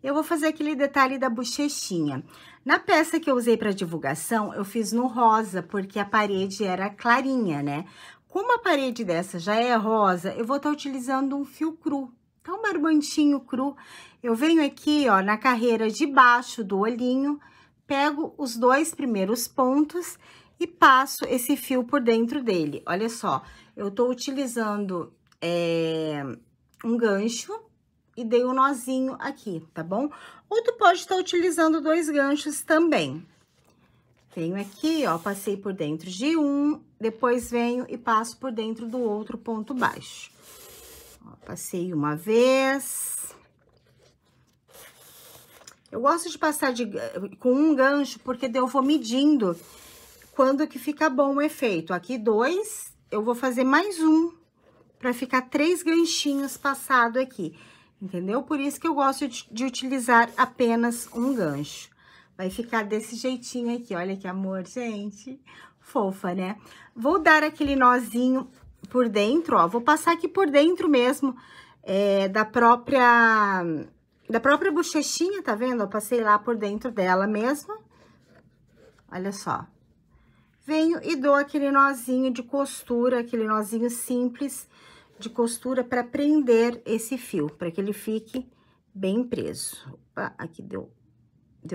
[SPEAKER 1] Eu vou fazer aquele detalhe da bochechinha. Na peça que eu usei para divulgação, eu fiz no rosa, porque a parede era clarinha, né? Como a parede dessa já é rosa, eu vou estar utilizando um fio cru. Então, um barbantinho cru. Eu venho aqui, ó, na carreira de baixo do olhinho, pego os dois primeiros pontos e passo esse fio por dentro dele. Olha só, eu tô utilizando um gancho e dei um nozinho aqui, tá bom? Ou tu pode estar utilizando dois ganchos também. Venho aqui, ó, passei por dentro de um, depois venho e passo por dentro do outro ponto baixo. Ó, passei uma vez. Eu gosto de passar com um gancho, porque daí eu vou medindo quando que fica bom o efeito. Aqui 2, eu vou fazer mais um, para ficar 3 ganchinhos passado aqui, entendeu? Por isso que eu gosto de utilizar apenas um gancho. Vai ficar desse jeitinho aqui, olha que amor, gente. Fofa, né? Vou dar aquele nozinho por dentro, ó, vou passar aqui por dentro mesmo, da própria bochechinha, tá vendo? Eu passei lá por dentro dela mesmo. Olha só. Venho e dou aquele nozinho de costura, aquele nozinho simples de costura para prender esse fio, para que ele fique bem preso. Opa, aqui deu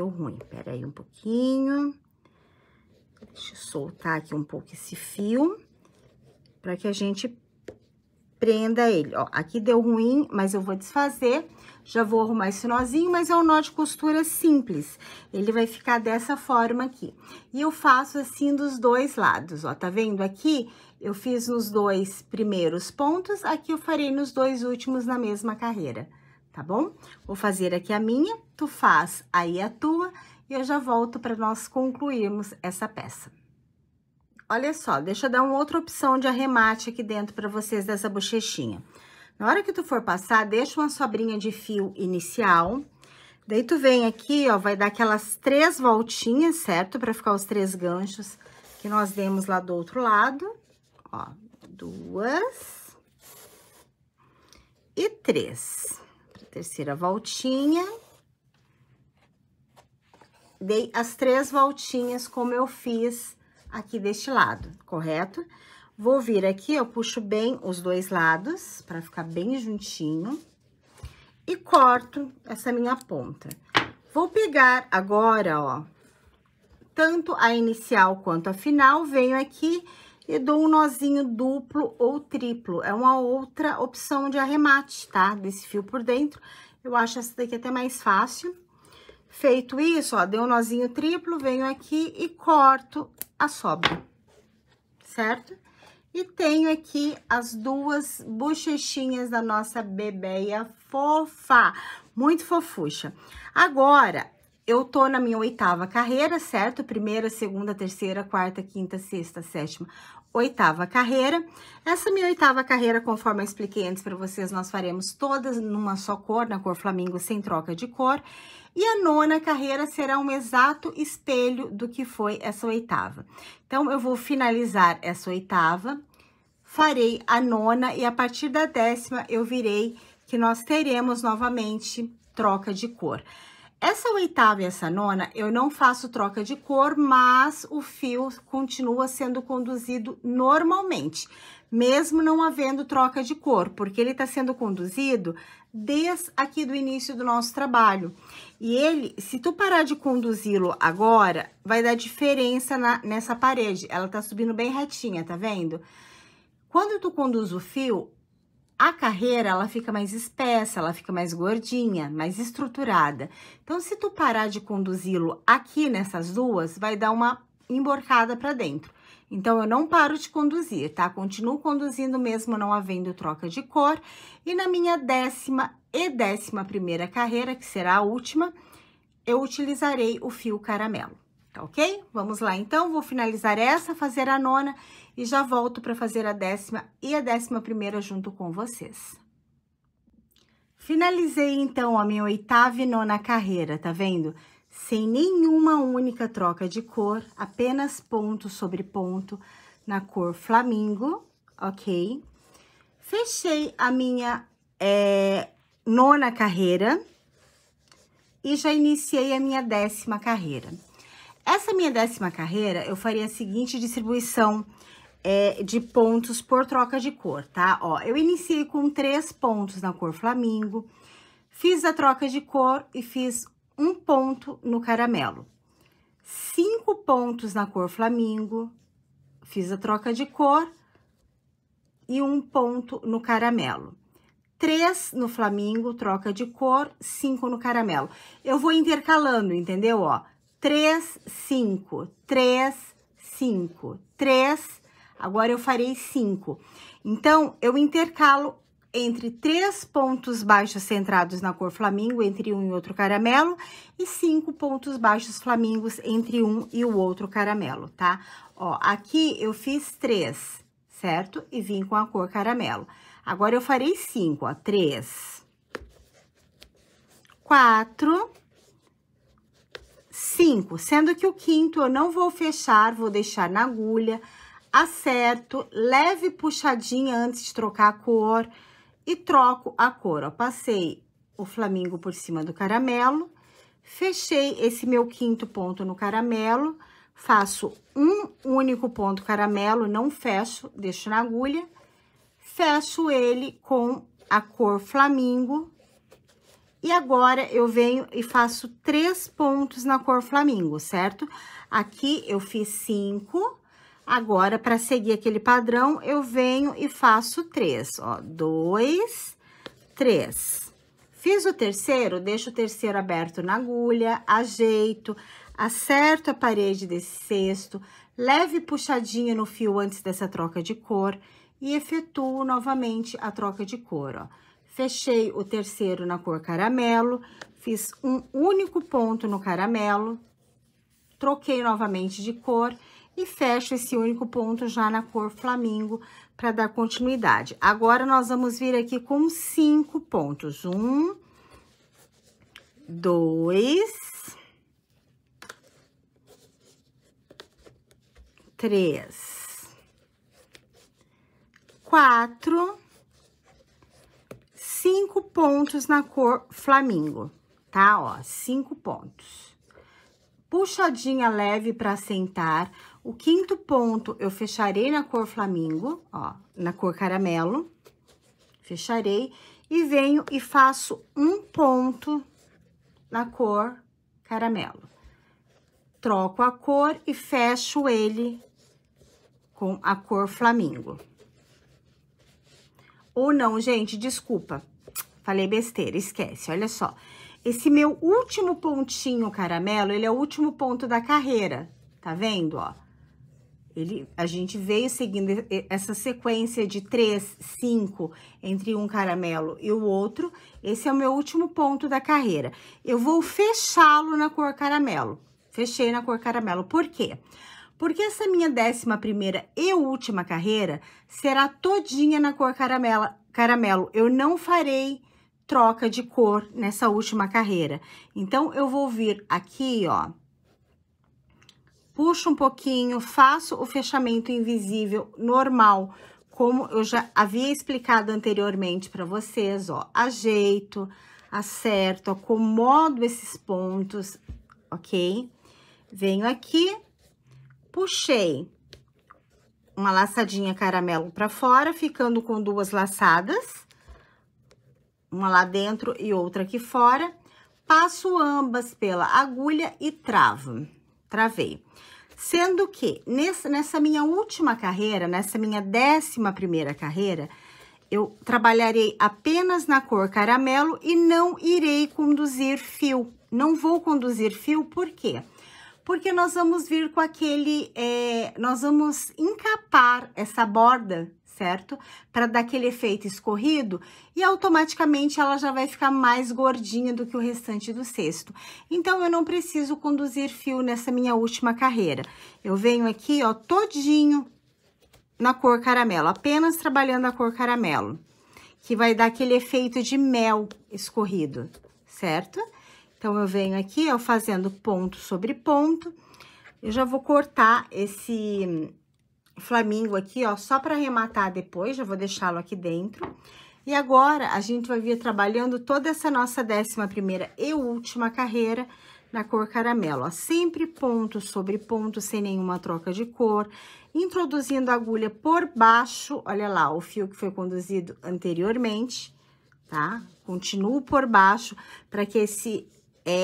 [SPEAKER 1] ruim. Pera aí um pouquinho. Deixa eu soltar aqui um pouco esse fio, para que a gente prenda ele. Ó, aqui deu ruim, mas eu vou desfazer. Já vou arrumar esse nozinho, mas é um nó de costura simples. Ele vai ficar dessa forma aqui. E eu faço assim dos dois lados, ó. Tá vendo? Aqui eu fiz nos 2 primeiros pontos, aqui eu farei nos 2 últimos na mesma carreira, tá bom? Vou fazer aqui a minha, tu faz aí a tua, e eu já volto para nós concluirmos essa peça. Olha só, deixa eu dar uma outra opção de arremate aqui dentro para vocês dessa bochechinha. Na hora que tu for passar, deixa uma sobrinha de fio inicial. Daí, tu vem aqui, ó, vai dar aquelas 3 voltinhas, certo? Para ficar os 3 ganchos que nós demos lá do outro lado. Ó, 2 e 3. Pra terceira voltinha. Dei as 3 voltinhas como eu fiz aqui deste lado, correto? Vou vir aqui, eu puxo bem os 2 lados, para ficar bem juntinho. E corto essa minha ponta. Vou pegar agora, ó, tanto a inicial quanto a final, venho aqui e dou um nozinho duplo ou triplo. É uma outra opção de arremate, tá? Desse fio por dentro. Eu acho essa daqui até mais fácil. Feito isso, ó, dei um nozinho triplo, venho aqui e corto a sobra, certo? E tenho aqui as 2 bochechinhas da nossa bebeia fofa, muito fofucha. Agora, eu tô na minha 8ª carreira, certo? Primeira, segunda, terceira, quarta, quinta, sexta, sétima, 8ª carreira. Essa minha 8ª carreira, conforme eu expliquei antes para vocês, nós faremos todas numa só cor, na cor flamingo, sem troca de cor. E a 9ª carreira será um exato espelho do que foi essa 8ª. Então, eu vou finalizar essa 8ª, farei a 9ª e a partir da 10ª eu virei que nós teremos novamente troca de cor. Essa 8ª e essa 9ª eu não faço troca de cor, mas o fio continua sendo conduzido normalmente, mesmo não havendo troca de cor, porque ele está sendo conduzido desde aqui do início do nosso trabalho. E ele, se tu parar de conduzi-lo agora, vai dar diferença nessa parede. Ela tá subindo bem retinha, tá vendo? Quando tu conduz o fio, a carreira, ela fica mais espessa, ela fica mais gordinha, mais estruturada. Então, se tu parar de conduzi-lo aqui nessas duas, vai dar uma emborcada pra dentro. Então, eu não paro de conduzir, tá? Continuo conduzindo mesmo não havendo troca de cor. E na minha 10ª e 11ª carreira, que será a última, eu utilizarei o fio caramelo, tá ok? Vamos lá, então, vou finalizar essa, fazer a 9ª e já volto para fazer a 10ª e a 11ª junto com vocês. Finalizei, então, a minha 8ª e 9ª carreira, tá vendo? sem nenhuma única troca de cor, apenas ponto sobre ponto na cor flamingo, ok? Fechei a minha nona carreira e já iniciei a minha 10ª carreira. Essa minha 10ª carreira, eu faria a seguinte distribuição de pontos por troca de cor, tá? Ó, eu iniciei com 3 pontos na cor flamingo, fiz a troca de cor e fiz 1 ponto no caramelo. 5 pontos na cor flamingo, fiz a troca de cor e 1 ponto no caramelo. 3 no flamingo, troca de cor, 5 no caramelo. Eu vou intercalando, entendeu? Ó, 3, 5, 3, 5, 3, agora eu farei 5. Então, eu intercalo entre 3 pontos baixos centrados na cor flamingo, entre um e outro caramelo, e 5 pontos baixos flamingos entre um e o outro caramelo, tá? Ó, aqui eu fiz 3, certo? E vim com a cor caramelo. Agora, eu farei 5, ó, 3, 4, 5, sendo que o quinto eu não vou fechar, vou deixar na agulha, acerto, leve puxadinha antes de trocar a cor e troco a cor, ó, passei o flamingo por cima do caramelo, fechei esse meu quinto ponto no caramelo, faço um único ponto caramelo, não fecho, deixo na agulha, fecho ele com a cor flamingo, e agora eu venho e faço 3 pontos na cor flamingo, certo? Aqui eu fiz 5, agora para seguir aquele padrão, eu venho e faço 3, ó, 2, 3. Fiz o terceiro, deixo o terceiro aberto na agulha, ajeito, acerto a parede desse cesto, leve puxadinha no fio antes dessa troca de cor e efetuo novamente a troca de cor, ó. Fechei o terceiro na cor caramelo, fiz um único ponto no caramelo, troquei novamente de cor e fecho esse único ponto já na cor flamingo para dar continuidade. Agora, nós vamos vir aqui com 5 pontos. 1, 2, 3, 4, 5 pontos na cor flamingo, tá? Ó, 5 pontos. Puxadinha leve para assentar. O quinto ponto eu fecharei na cor flamingo, ó, na cor caramelo. Fecharei e venho e faço um ponto na cor caramelo. Troco a cor e fecho ele com a cor flamingo. Ou não, gente, desculpa, falei besteira, esquece, olha só. Esse meu último pontinho caramelo, ele é o último ponto da carreira, tá vendo, ó? A gente veio seguindo essa sequência de 3, 5 entre um caramelo e o outro. Esse é o meu último ponto da carreira. Eu vou fechá-lo na cor caramelo. Fechei na cor caramelo. Por quê? Porque essa minha 11ª e última carreira será todinha na cor caramelo. Eu não farei troca de cor nessa última carreira. Então, eu vou vir aqui, ó, puxo um pouquinho, faço o fechamento invisível normal, como eu já havia explicado anteriormente para vocês, ó, ajeito, acerto, acomodo esses pontos, ok? Venho aqui, puxei uma laçadinha caramelo para fora, ficando com 2 laçadas, uma lá dentro e outra aqui fora, passo ambas pela agulha e travo, travei. Sendo que nessa minha última carreira, nessa minha 11ª carreira, eu trabalharei apenas na cor caramelo e não irei conduzir fio. Não vou conduzir fio, por quê? Porque nós vamos vir com nós vamos encapar essa borda, certo? Para dar aquele efeito escorrido e automaticamente ela já vai ficar mais gordinha do que o restante do cesto. Então, eu não preciso conduzir fio nessa minha última carreira. Eu venho aqui, ó, todinho na cor caramelo, apenas trabalhando a cor caramelo, que vai dar aquele efeito de mel escorrido, certo? Então, eu venho aqui, ó, fazendo ponto sobre ponto. Eu já vou cortar esse flamingo aqui, ó, só para arrematar depois, já vou deixá-lo aqui dentro. E agora, a gente vai vir trabalhando toda essa nossa 11ª e última carreira na cor caramelo, ó. Sempre ponto sobre ponto, sem nenhuma troca de cor. Introduzindo a agulha por baixo, olha lá, o fio que foi conduzido anteriormente, tá? Continuo por baixo, para que esse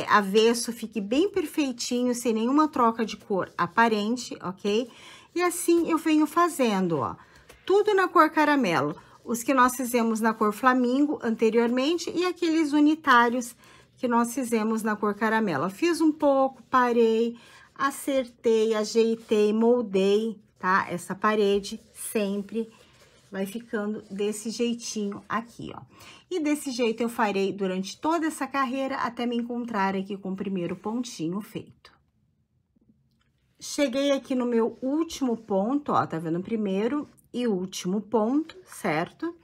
[SPEAKER 1] avesso fique bem perfeitinho, sem nenhuma troca de cor aparente, ok? E assim eu venho fazendo, ó, tudo na cor caramelo. Os que nós fizemos na cor flamingo anteriormente e aqueles unitários que nós fizemos na cor caramelo. Eu fiz um pouco, parei, acertei, ajeitei, moldei, tá? Essa parede sempre vai ficando desse jeitinho aqui, ó. E desse jeito eu farei durante toda essa carreira até me encontrar aqui com o primeiro pontinho feito. Cheguei aqui no meu último ponto, ó, tá vendo? Primeiro e último ponto, certo? O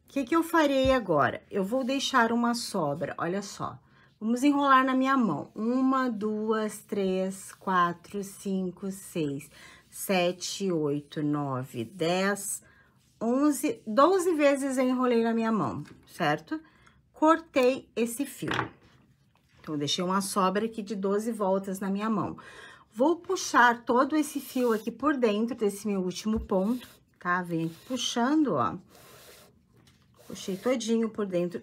[SPEAKER 1] que que eu farei agora? Eu vou deixar uma sobra, olha só. Vamos enrolar na minha mão. 1, 2, 3, 4, 5, 6, 7, 8, 9, 10, 11, 12 vezes eu enrolei na minha mão, certo? Cortei esse fio. Então, eu deixei uma sobra aqui de 12 voltas na minha mão. Vou puxar todo esse fio aqui por dentro desse meu último ponto, tá? Venho aqui puxando, ó. Puxei todinho por dentro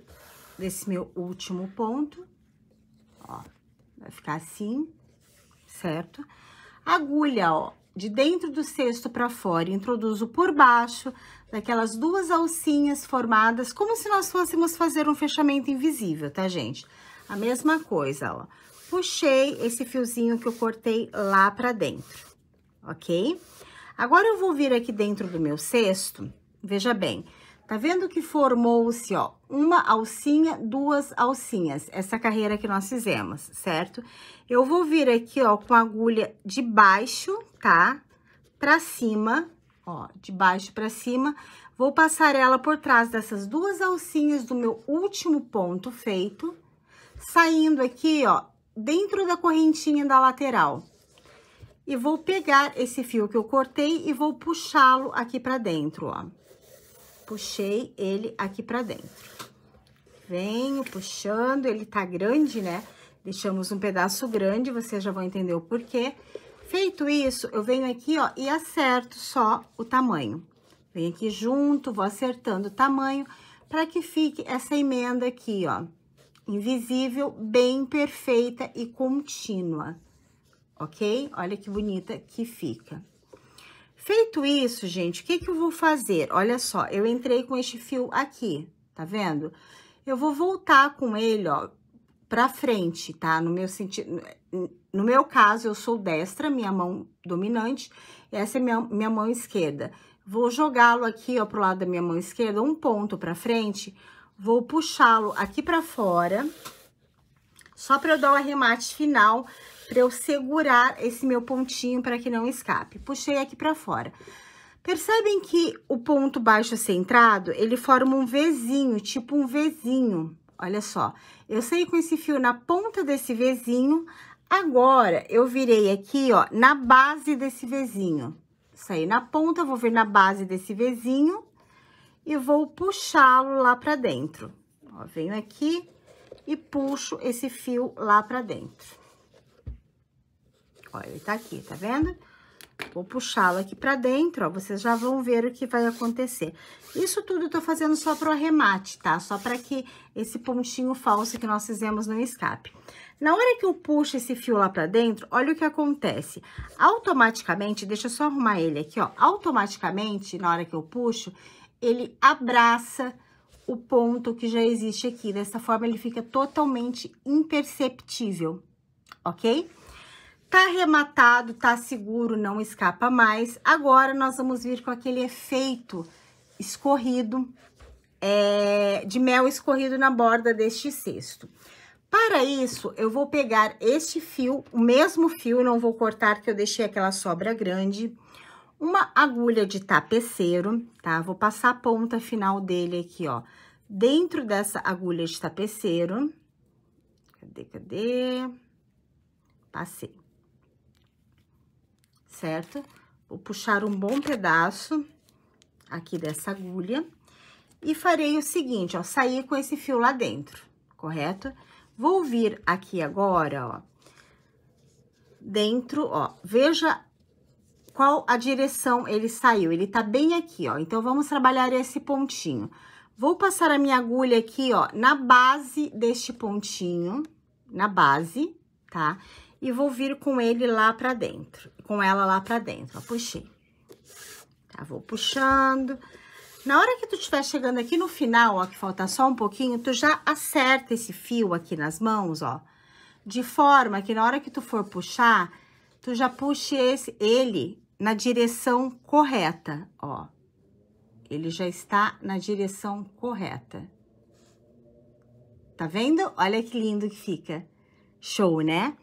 [SPEAKER 1] desse meu último ponto. Ó, vai ficar assim, certo? Agulha, ó, de dentro do cesto pra fora, introduzo por baixo daquelas 2 alcinhas formadas, como se nós fôssemos fazer um fechamento invisível, tá, gente? A mesma coisa, ó. Puxei esse fiozinho que eu cortei lá pra dentro, ok? Agora, eu vou vir aqui dentro do meu cesto, veja bem, tá vendo que formou-se, ó, uma alcinha, 2 alcinhas, essa carreira que nós fizemos, certo? Eu vou vir aqui, ó, com a agulha de baixo, tá? Pra cima, ó, de baixo pra cima, vou passar ela por trás dessas 2 alcinhas do meu último ponto feito, saindo aqui, ó, dentro da correntinha da lateral. E vou pegar esse fio que eu cortei e vou puxá-lo aqui pra dentro, ó. Puxei ele aqui pra dentro. Venho puxando, ele tá grande, né? Deixamos um pedaço grande, vocês já vão entender o porquê. Feito isso, eu venho aqui, ó, e acerto só o tamanho. Venho aqui junto, vou acertando o tamanho, para que fique essa emenda aqui, ó, invisível, bem perfeita e contínua, ok? Olha que bonita que fica. Feito isso, gente, o que que eu vou fazer? Olha só, eu entrei com este fio aqui, tá vendo? Eu vou voltar com ele, ó, pra frente, tá? No meu sentido, no meu caso, eu sou destra, minha mão dominante, essa é minha mão esquerda. Vou jogá-lo aqui, ó, pro lado da minha mão esquerda, um ponto pra frente, vou puxá-lo aqui pra fora, só pra eu dar o arremate final, pra eu segurar esse meu pontinho para que não escape. Puxei aqui pra fora. Percebem que o ponto baixo centrado, ele forma um Vzinho, tipo um Vzinho. Olha só, eu saí com esse fio na ponta desse Vzinho, agora eu virei aqui, ó, na base desse Vzinho. Saí na ponta, vou vir na base desse Vzinho e vou puxá-lo lá pra dentro. Ó, venho aqui e puxo esse fio lá pra dentro. Olha, ele tá aqui, tá vendo? Vou puxá-lo aqui pra dentro, ó, vocês já vão ver o que vai acontecer. Isso tudo eu tô fazendo só pro arremate, tá? Só pra que esse pontinho falso que nós fizemos não escape. Na hora que eu puxo esse fio lá pra dentro, olha o que acontece. Automaticamente, deixa eu só arrumar ele aqui, ó. Automaticamente, na hora que eu puxo, ele abraça o ponto que já existe aqui. Dessa forma, ele fica totalmente imperceptível, ok? Tá arrematado, tá seguro, não escapa mais. Agora, nós vamos vir com aquele efeito escorrido, de mel escorrido na borda deste cesto. Para isso, eu vou pegar este fio, o mesmo fio, não vou cortar, que eu deixei aquela sobra grande, uma agulha de tapeceiro, tá? Vou passar a ponta final dele aqui, ó, dentro dessa agulha de tapeceiro, Cadê? Passei. Certo? Vou puxar um bom pedaço aqui dessa agulha e farei o seguinte, ó, sair com esse fio lá dentro, correto? Vou vir aqui agora, ó, dentro, ó, veja qual a direção ele saiu, ele tá bem aqui, ó, então vamos trabalhar esse pontinho. Vou passar a minha agulha aqui, ó, na base deste pontinho, na base, tá? E vou vir com ele lá pra dentro, com ela lá pra dentro, ó, puxei. Tá, vou puxando. Na hora que tu estiver chegando aqui no final, ó, que falta só um pouquinho, tu já acerta esse fio aqui nas mãos, ó, de forma que na hora que tu for puxar, tu já puxe ele na direção correta, ó. Ele já está na direção correta. Tá vendo? Olha que lindo que fica. Show, né?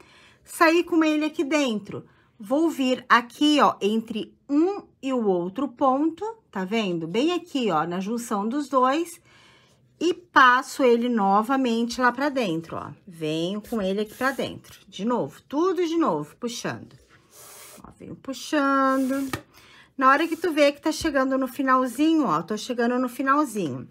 [SPEAKER 1] Saí com ele aqui dentro. Vou vir aqui, ó, entre um e o outro ponto, tá vendo? Bem aqui, ó, na junção dos dois. E passo ele novamente lá pra dentro, ó. Venho com ele aqui pra dentro. De novo, tudo de novo, puxando. Ó, venho puxando. Na hora que tu vê que tá chegando no finalzinho, ó, tô chegando no finalzinho.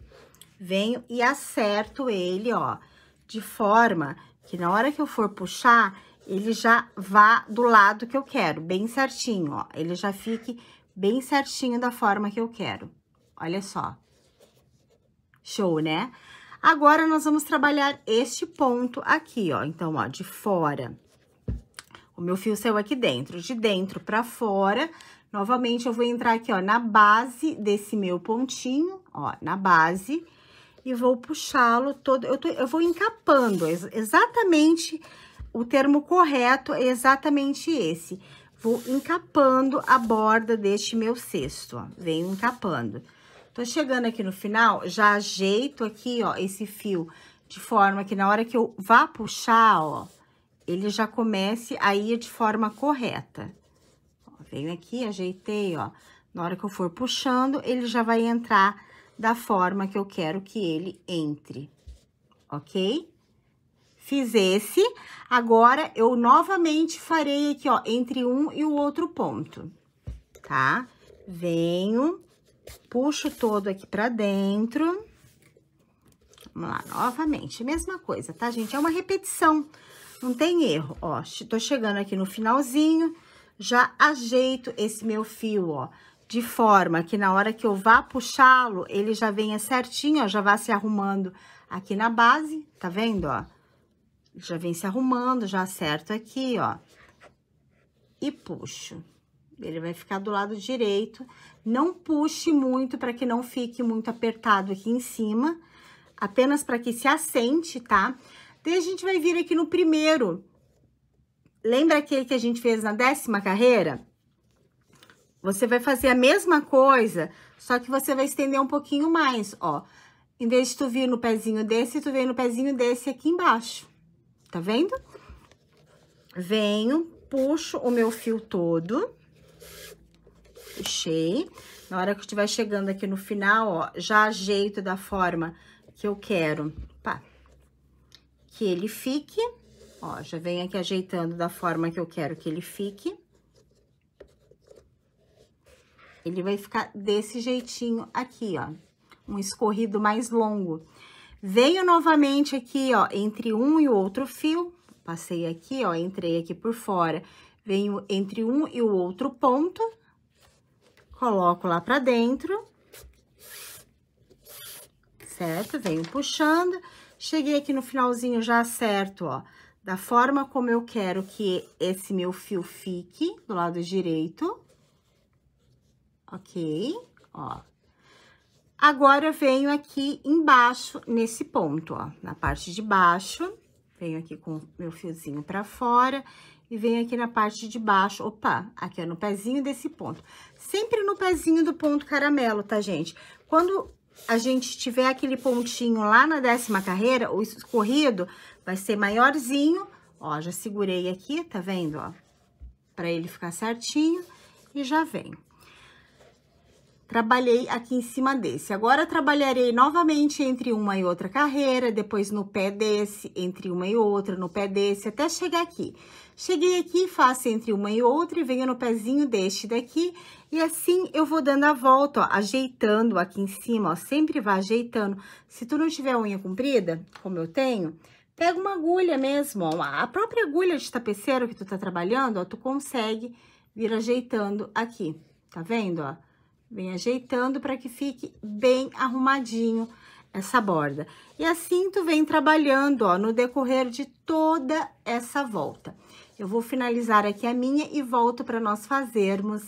[SPEAKER 1] Venho e acerto ele, ó, de forma que na hora que eu for puxar, ele já vá do lado que eu quero, bem certinho, ó. Ele já fique bem certinho da forma que eu quero. Olha só. Show, né? Agora, nós vamos trabalhar este ponto aqui, ó. Então, ó, de fora. O meu fio saiu aqui dentro. De dentro pra fora, novamente, eu vou entrar aqui, ó, na base desse meu pontinho, ó, na base. E vou puxá-lo todo... Eu vou encapando, exatamente... O termo correto é exatamente esse. Vou encapando a borda deste meu cesto, ó. Venho encapando. Tô chegando aqui no final, já ajeito aqui, ó, esse fio de forma que na hora que eu vá puxar, ó, ele já comece a ir de forma correta. Ó, venho aqui, ajeitei, ó. Na hora que eu for puxando, ele já vai entrar da forma que eu quero que ele entre, ok? Fiz esse, agora eu novamente farei aqui, ó, entre um e o outro ponto, tá? Venho, puxo todo aqui pra dentro. Vamos lá, novamente, mesma coisa, tá, gente? É uma repetição, não tem erro, ó. Tô chegando aqui no finalzinho, já ajeito esse meu fio, ó, de forma que na hora que eu vá puxá-lo, ele já venha certinho, ó, já vá se arrumando aqui na base, tá vendo, ó? Já vem se arrumando, já acerto aqui, ó. E puxo. Ele vai ficar do lado direito. Não puxe muito para que não fique muito apertado aqui em cima. Apenas para que se assente, tá? Daí a gente vai vir aqui no primeiro. Lembra aquele que a gente fez na 10ª carreira? Você vai fazer a mesma coisa, só que você vai estender um pouquinho mais, ó. Em vez de tu vir no pezinho desse, tu vem no pezinho desse aqui embaixo. Tá vendo? Venho, puxo o meu fio todo. Puxei. Na hora que eu estiver chegando aqui no final, ó, já ajeito da forma que eu quero, pá, que ele fique. Ó, já venho aqui ajeitando da forma que eu quero que ele fique. Ele vai ficar desse jeitinho aqui, ó. Um escorrido mais longo. Venho novamente aqui, ó, entre um e o outro fio, passei aqui, ó, entrei aqui por fora, venho entre um e o outro ponto, coloco lá pra dentro, certo? Venho puxando, cheguei aqui no finalzinho, já acerto, ó, da forma como eu quero que esse meu fio fique, do lado direito, ok? Ó. Agora, eu venho aqui embaixo, nesse ponto, ó, na parte de baixo, venho aqui com o meu fiozinho pra fora e venho aqui na parte de baixo, opa, aqui ó, no pezinho desse ponto. Sempre no pezinho do ponto caramelo, tá, gente? Quando a gente tiver aquele pontinho lá na 10ª carreira, o escorrido vai ser maiorzinho, ó, já segurei aqui, tá vendo, ó, pra ele ficar certinho e já venho. trabalhei aqui em cima desse. Agora, trabalharei novamente entre uma e outra carreira, depois no pé desse, entre uma e outra, no pé desse, até chegar aqui. Cheguei aqui, faço entre uma e outra e venho no pezinho deste daqui. E assim, eu vou dando a volta, ó, ajeitando aqui em cima, ó, sempre vai ajeitando. Se tu não tiver unha comprida, como eu tenho, pega uma agulha mesmo, ó, a própria agulha de tapeceiro que tu tá trabalhando, ó, tu consegue vir ajeitando aqui, tá vendo, ó? Vem ajeitando para que fique bem arrumadinho essa borda. E assim tu vem trabalhando, ó, no decorrer de toda essa volta. Eu vou finalizar aqui a minha e volto para nós fazermos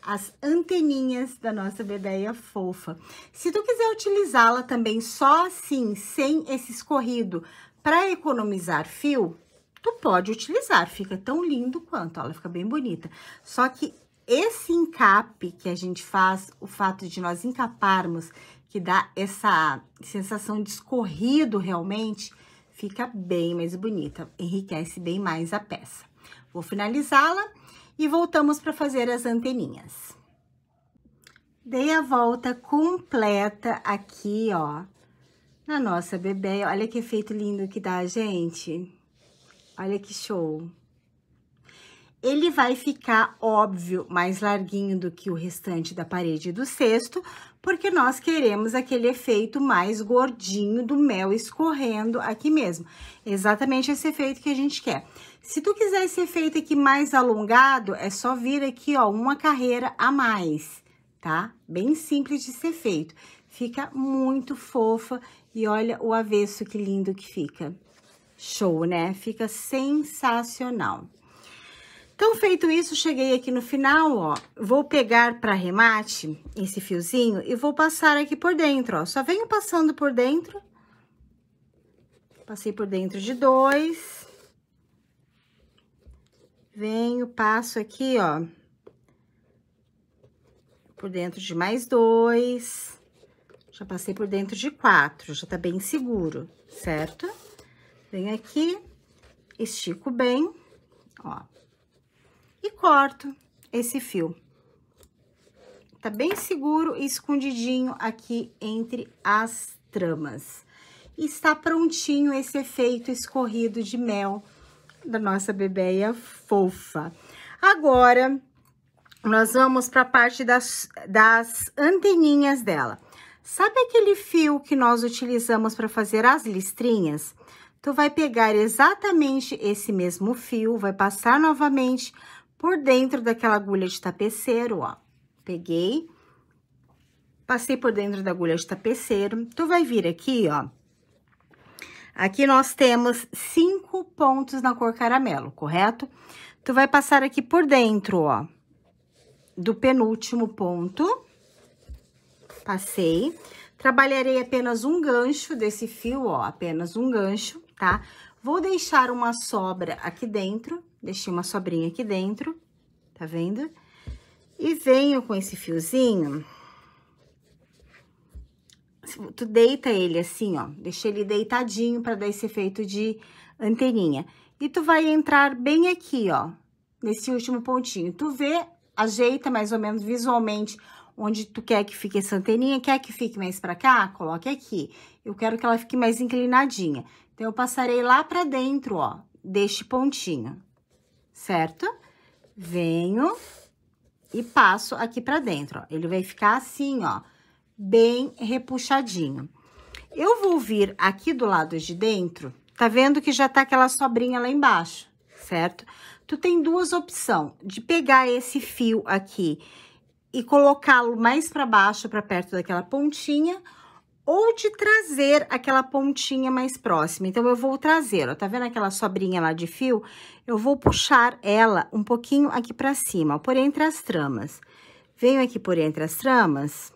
[SPEAKER 1] as anteninhas da nossa bebeia fofa. Se tu quiser utilizá-la também só assim, sem esse escorrido, para economizar fio, tu pode utilizar, fica tão lindo quanto, ó, ela fica bem bonita. Só que esse encape que a gente faz, o fato de nós encaparmos, que dá essa sensação de escorrido realmente, fica bem mais bonita, enriquece bem mais a peça. Vou finalizá-la e voltamos para fazer as anteninhas. Dei a volta completa aqui, ó, na nossa bebê. Olha que efeito lindo que dá, gente. Olha que show. Ele vai ficar, óbvio, mais larguinho do que o restante da parede do cesto, porque nós queremos aquele efeito mais gordinho do mel escorrendo aqui mesmo. Exatamente esse efeito que a gente quer. Se tu quiser esse efeito aqui mais alongado, é só vir aqui, ó, uma carreira a mais, tá? Bem simples de ser feito. Fica muito fofa e olha o avesso que lindo que fica. Show, né? Fica sensacional. Então, feito isso, cheguei aqui no final, ó, vou pegar para arremate esse fiozinho e vou passar aqui por dentro, ó, só venho passando por dentro, passei por dentro de 2, venho, passo aqui, ó, por dentro de mais 2, já passei por dentro de 4, já tá bem seguro, certo? Venho aqui, estico bem, ó. E corto esse fio. Tá bem seguro e escondidinho aqui entre as tramas. E está prontinho esse efeito escorrido de mel da nossa bebeia fofa. Agora, nós vamos para a parte das anteninhas dela. Sabe aquele fio que nós utilizamos para fazer as listrinhas? Tu vai pegar exatamente esse mesmo fio, vai passar novamente por dentro daquela agulha de tapeceiro, ó. Peguei, passei por dentro da agulha de tapeceiro. Tu vai vir aqui, ó. Aqui nós temos 5 pontos na cor caramelo, correto? Tu vai passar aqui por dentro, ó, do penúltimo ponto. Passei. Trabalharei apenas um gancho desse fio, ó, apenas um gancho, tá? Vou deixar uma sobra aqui dentro. Deixei uma sobrinha aqui dentro, tá vendo? E venho com esse fiozinho, tu deita ele assim, ó, deixa ele deitadinho pra dar esse efeito de anteninha. E tu vai entrar bem aqui, ó, nesse último pontinho. Tu vê, ajeita mais ou menos visualmente onde tu quer que fique essa anteninha. Quer que fique mais pra cá? Coloque aqui. Eu quero que ela fique mais inclinadinha. Então, eu passarei lá pra dentro, ó, deste pontinho. Certo? Venho e passo aqui pra dentro, ó. Ele vai ficar assim, ó, bem repuxadinho. Eu vou vir aqui do lado de dentro, tá vendo que já tá aquela sobrinha lá embaixo, certo? Tu tem duas opções, de pegar esse fio aqui e colocá-lo mais pra baixo, pra perto daquela pontinha, ou de trazer aquela pontinha mais próxima. Então, eu vou trazer, ó, tá vendo aquela sobrinha lá de fio? Eu vou puxar ela um pouquinho aqui pra cima, ó, por entre as tramas. Venho aqui por entre as tramas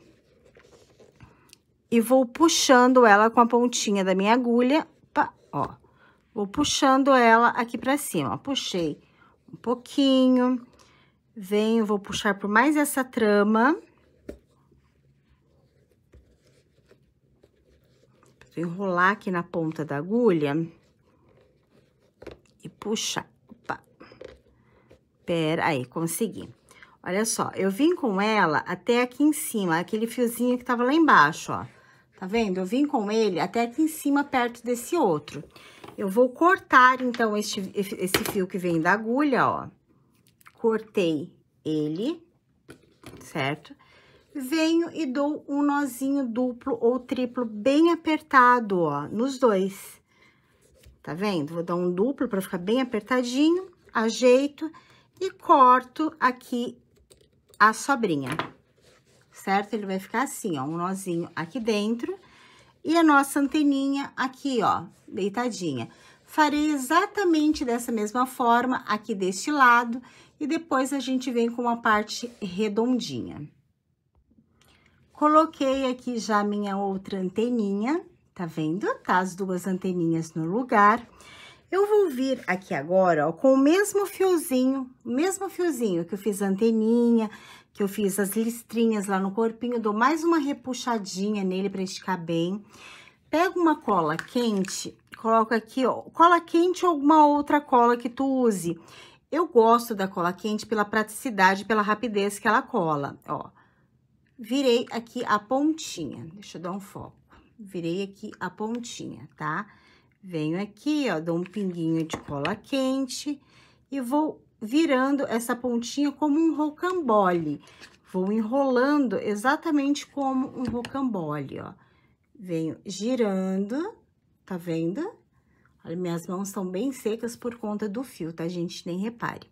[SPEAKER 1] e vou puxando ela com a pontinha da minha agulha, ó. Vou puxando ela aqui pra cima, ó. Puxei um pouquinho, venho, vou puxar por mais essa trama. Enrolar aqui na ponta da agulha e puxar. Opa. Pera aí, consegui. Olha só, eu vim com ela até aqui em cima, aquele fiozinho que tava lá embaixo, ó. Tá vendo? Eu vim com ele até aqui em cima, perto desse outro. Eu vou cortar, então, esse fio que vem da agulha, ó. Cortei ele, certo? Venho e dou um nozinho duplo ou triplo bem apertado, ó, nos dois. Tá vendo? Vou dar um duplo pra ficar bem apertadinho, ajeito e corto aqui a sobrinha, certo? Ele vai ficar assim, ó, um nozinho aqui dentro e a nossa anteninha aqui, ó, deitadinha. Farei exatamente dessa mesma forma aqui deste lado e depois a gente vem com uma parte redondinha. Coloquei aqui já minha outra anteninha, tá vendo? Tá as duas anteninhas no lugar. Eu vou vir aqui agora, ó, com o mesmo fiozinho que eu fiz a anteninha, que eu fiz as listrinhas lá no corpinho, dou mais uma repuxadinha nele pra esticar bem. Pego uma cola quente, coloco aqui, ó, cola quente ou alguma outra cola que tu use. Eu gosto da cola quente pela praticidade, pela rapidez que ela cola, ó. Virei aqui a pontinha, deixa eu dar um foco. Virei aqui a pontinha, tá? Venho aqui, ó, dou um pinguinho de cola quente e vou virando essa pontinha como um rocambole. Vou enrolando exatamente como um rocambole, ó. Venho girando, tá vendo? Olha, minhas mãos estão bem secas por conta do fio, tá, gente? Nem repare.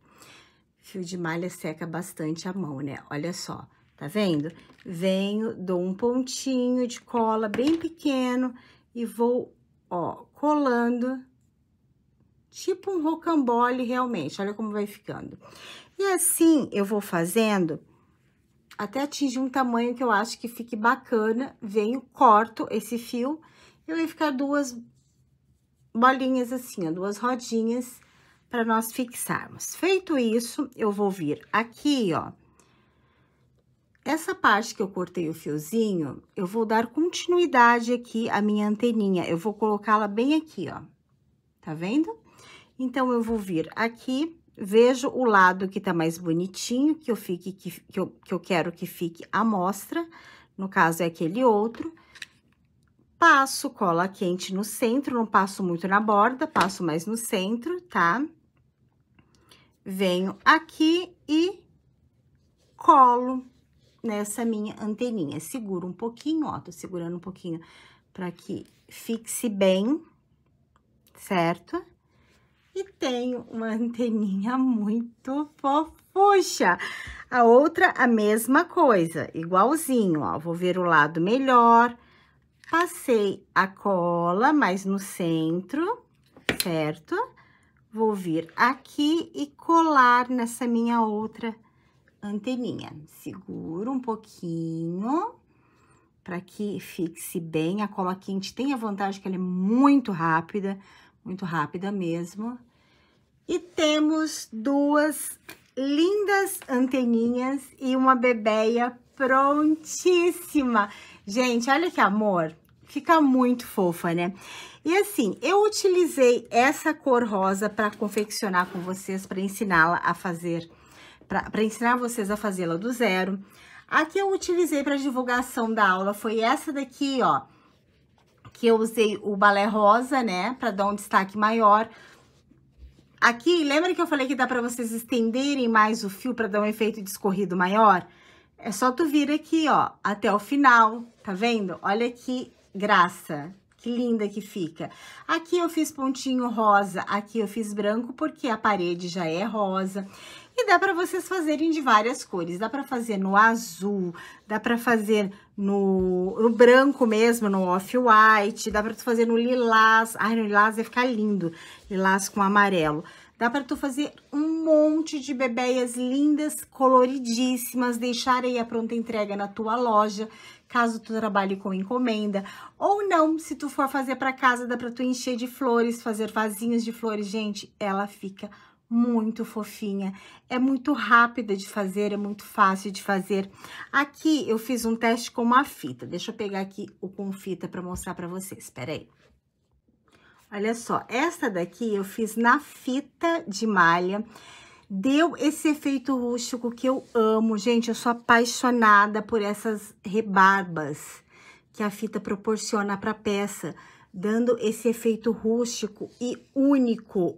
[SPEAKER 1] Fio de malha seca bastante a mão, né? Olha só, tá vendo? Venho, dou um pontinho de cola bem pequeno e vou, ó, colando, tipo um rocambole realmente, olha como vai ficando. E assim eu vou fazendo até atingir um tamanho que eu acho que fique bacana, venho, corto esse fio, e vai ficar duas bolinhas assim, ó, duas rodinhas para nós fixarmos. Feito isso, eu vou vir aqui, ó, essa parte que eu cortei o fiozinho, eu vou dar continuidade aqui à minha anteninha, eu vou colocá-la bem aqui, ó, tá vendo? Então, eu vou vir aqui, vejo o lado que tá mais bonitinho, que eu quero que fique à mostra, no caso é aquele outro. Passo cola quente no centro, não passo muito na borda, passo mais no centro, tá? Venho aqui e colo nessa minha anteninha. Seguro um pouquinho, ó, tô segurando um pouquinho para que fixe bem, certo? E tenho uma anteninha muito fofucha. A outra, a mesma coisa, igualzinho, ó. Vou ver o lado melhor. Passei a cola mais no centro, certo? Vou vir aqui e colar nessa minha outra anteninha. Seguro um pouquinho para que fixe bem. A cola quente tem a vantagem que ela é muito rápida mesmo. E temos duas lindas anteninhas e uma bebeia prontíssima. Gente, olha que amor, fica muito fofa, né? E assim, eu utilizei essa cor rosa para confeccionar com vocês, para ensiná-la a fazer, para ensinar vocês a fazê-la do zero. A que eu utilizei para divulgação da aula foi essa daqui, ó, que eu usei o balé rosa, né, para dar um destaque maior. Aqui, lembra que eu falei que dá para vocês estenderem mais o fio para dar um efeito de escorrido maior? É só tu vir aqui, ó, até o final, tá vendo? Olha que graça, que linda que fica. Aqui eu fiz pontinho rosa, aqui eu fiz branco, porque a parede já é rosa. E dá para vocês fazerem de várias cores, dá para fazer no azul, dá para fazer no branco mesmo, no off-white, dá para tu fazer no lilás. Ai, no lilás vai ficar lindo, lilás com amarelo. Dá para tu fazer um monte de bebeias lindas, coloridíssimas, deixar aí a pronta entrega na tua loja, caso tu trabalhe com encomenda. Ou não, se tu for fazer para casa, dá para tu encher de flores, fazer vasinhos de flores. Gente, ela fica muito fofinha, é muito rápida de fazer, é muito fácil de fazer. Aqui eu fiz um teste com uma fita, deixa eu pegar aqui o com fita para mostrar para vocês, espera aí. Olha só, essa daqui eu fiz na fita de malha, Deu esse efeito rústico que eu amo. Gente, eu sou apaixonada por essas rebarbas que a fita proporciona para a peça, dando esse efeito rústico e único.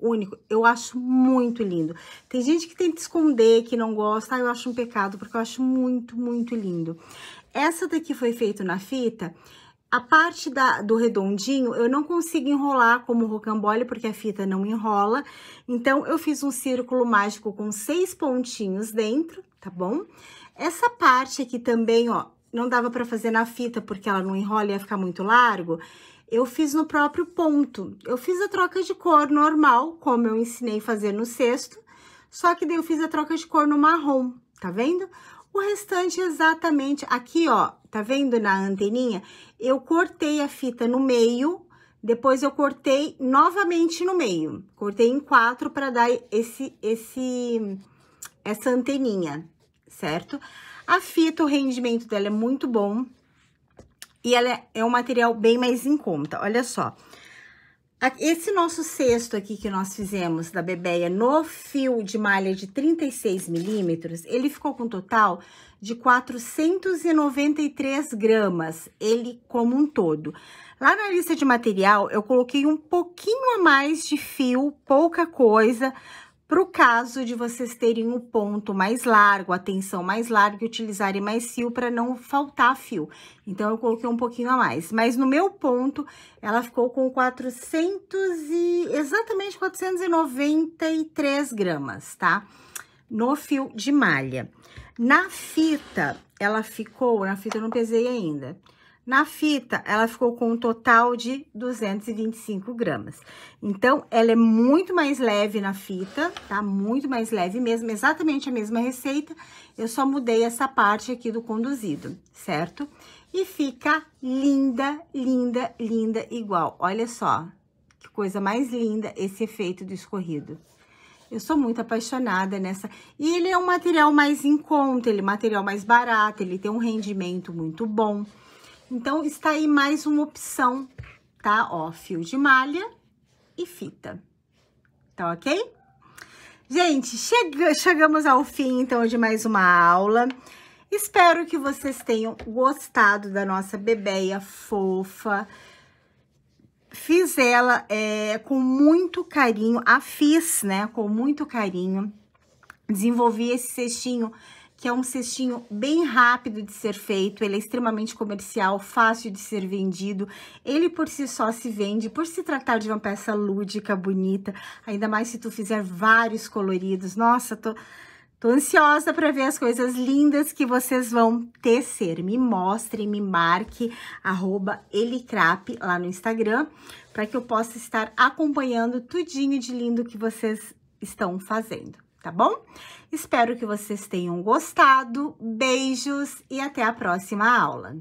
[SPEAKER 1] Eu acho muito lindo. Tem gente que tenta esconder, que não gosta. Eu acho um pecado, porque eu acho muito lindo. Essa daqui foi feita na fita. A parte do redondinho, eu não consigo enrolar como rocambole, porque a fita não enrola. Então, eu fiz um círculo mágico com 6 pontinhos dentro, tá bom? Essa parte aqui também, ó, não dava pra fazer na fita, porque ela não enrola e ia ficar muito largo. Eu fiz no próprio ponto. Eu fiz a troca de cor normal, como eu ensinei a fazer no cesto. Só que daí eu fiz a troca de cor no marrom, tá vendo? O restante exatamente aqui, ó, tá vendo na anteninha? Eu cortei a fita no meio, depois eu cortei novamente no meio. Cortei em 4 para dar essa anteninha, certo? A fita, o rendimento dela é muito bom e ela é um material bem mais em conta. Olha só. Esse nosso cesto aqui que nós fizemos da Bebeia no fio de malha de 36 milímetros, ele ficou com um total de 493 gramas, ele como um todo. Lá na lista de material, eu coloquei um pouquinho a mais de fio, pouca coisa, para o caso de vocês terem o ponto mais largo, a tensão mais larga e utilizarem mais fio para não faltar fio. Então, eu coloquei um pouquinho a mais. Mas no meu ponto, ela ficou com exatamente 493 gramas, tá? No fio de malha. Na fita, ela ficou... Na fita eu não pesei ainda. Na fita, ela ficou com um total de 225 gramas. Então, ela é muito mais leve na fita, tá? Muito mais leve mesmo, exatamente a mesma receita. Eu só mudei essa parte aqui do conduzido, certo? E fica linda, linda, linda igual. Olha só, que coisa mais linda esse efeito do escorrido. Eu sou muito apaixonada nessa... E ele é um material mais em conta, ele é um material mais barato, ele tem um rendimento muito bom. Então, está aí mais uma opção, tá? Ó, fio de malha e fita. Tá ok? Gente, chegamos ao fim, então, de mais uma aula. Espero que vocês tenham gostado da nossa Bebeia fofa. Fiz ela com muito carinho, fiz, né, com muito carinho. Desenvolvi esse cestinho, que é um cestinho bem rápido de ser feito, ele é extremamente comercial, fácil de ser vendido, ele por si só se vende, por se tratar de uma peça lúdica, bonita, ainda mais se tu fizer vários coloridos. Nossa, tô ansiosa para ver as coisas lindas que vocês vão tecer. Me mostrem, me marque, @elicrap lá no Instagram, para que eu possa estar acompanhando tudinho de lindo que vocês estão fazendo. Tá bom? Espero que vocês tenham gostado. Beijos e até a próxima aula.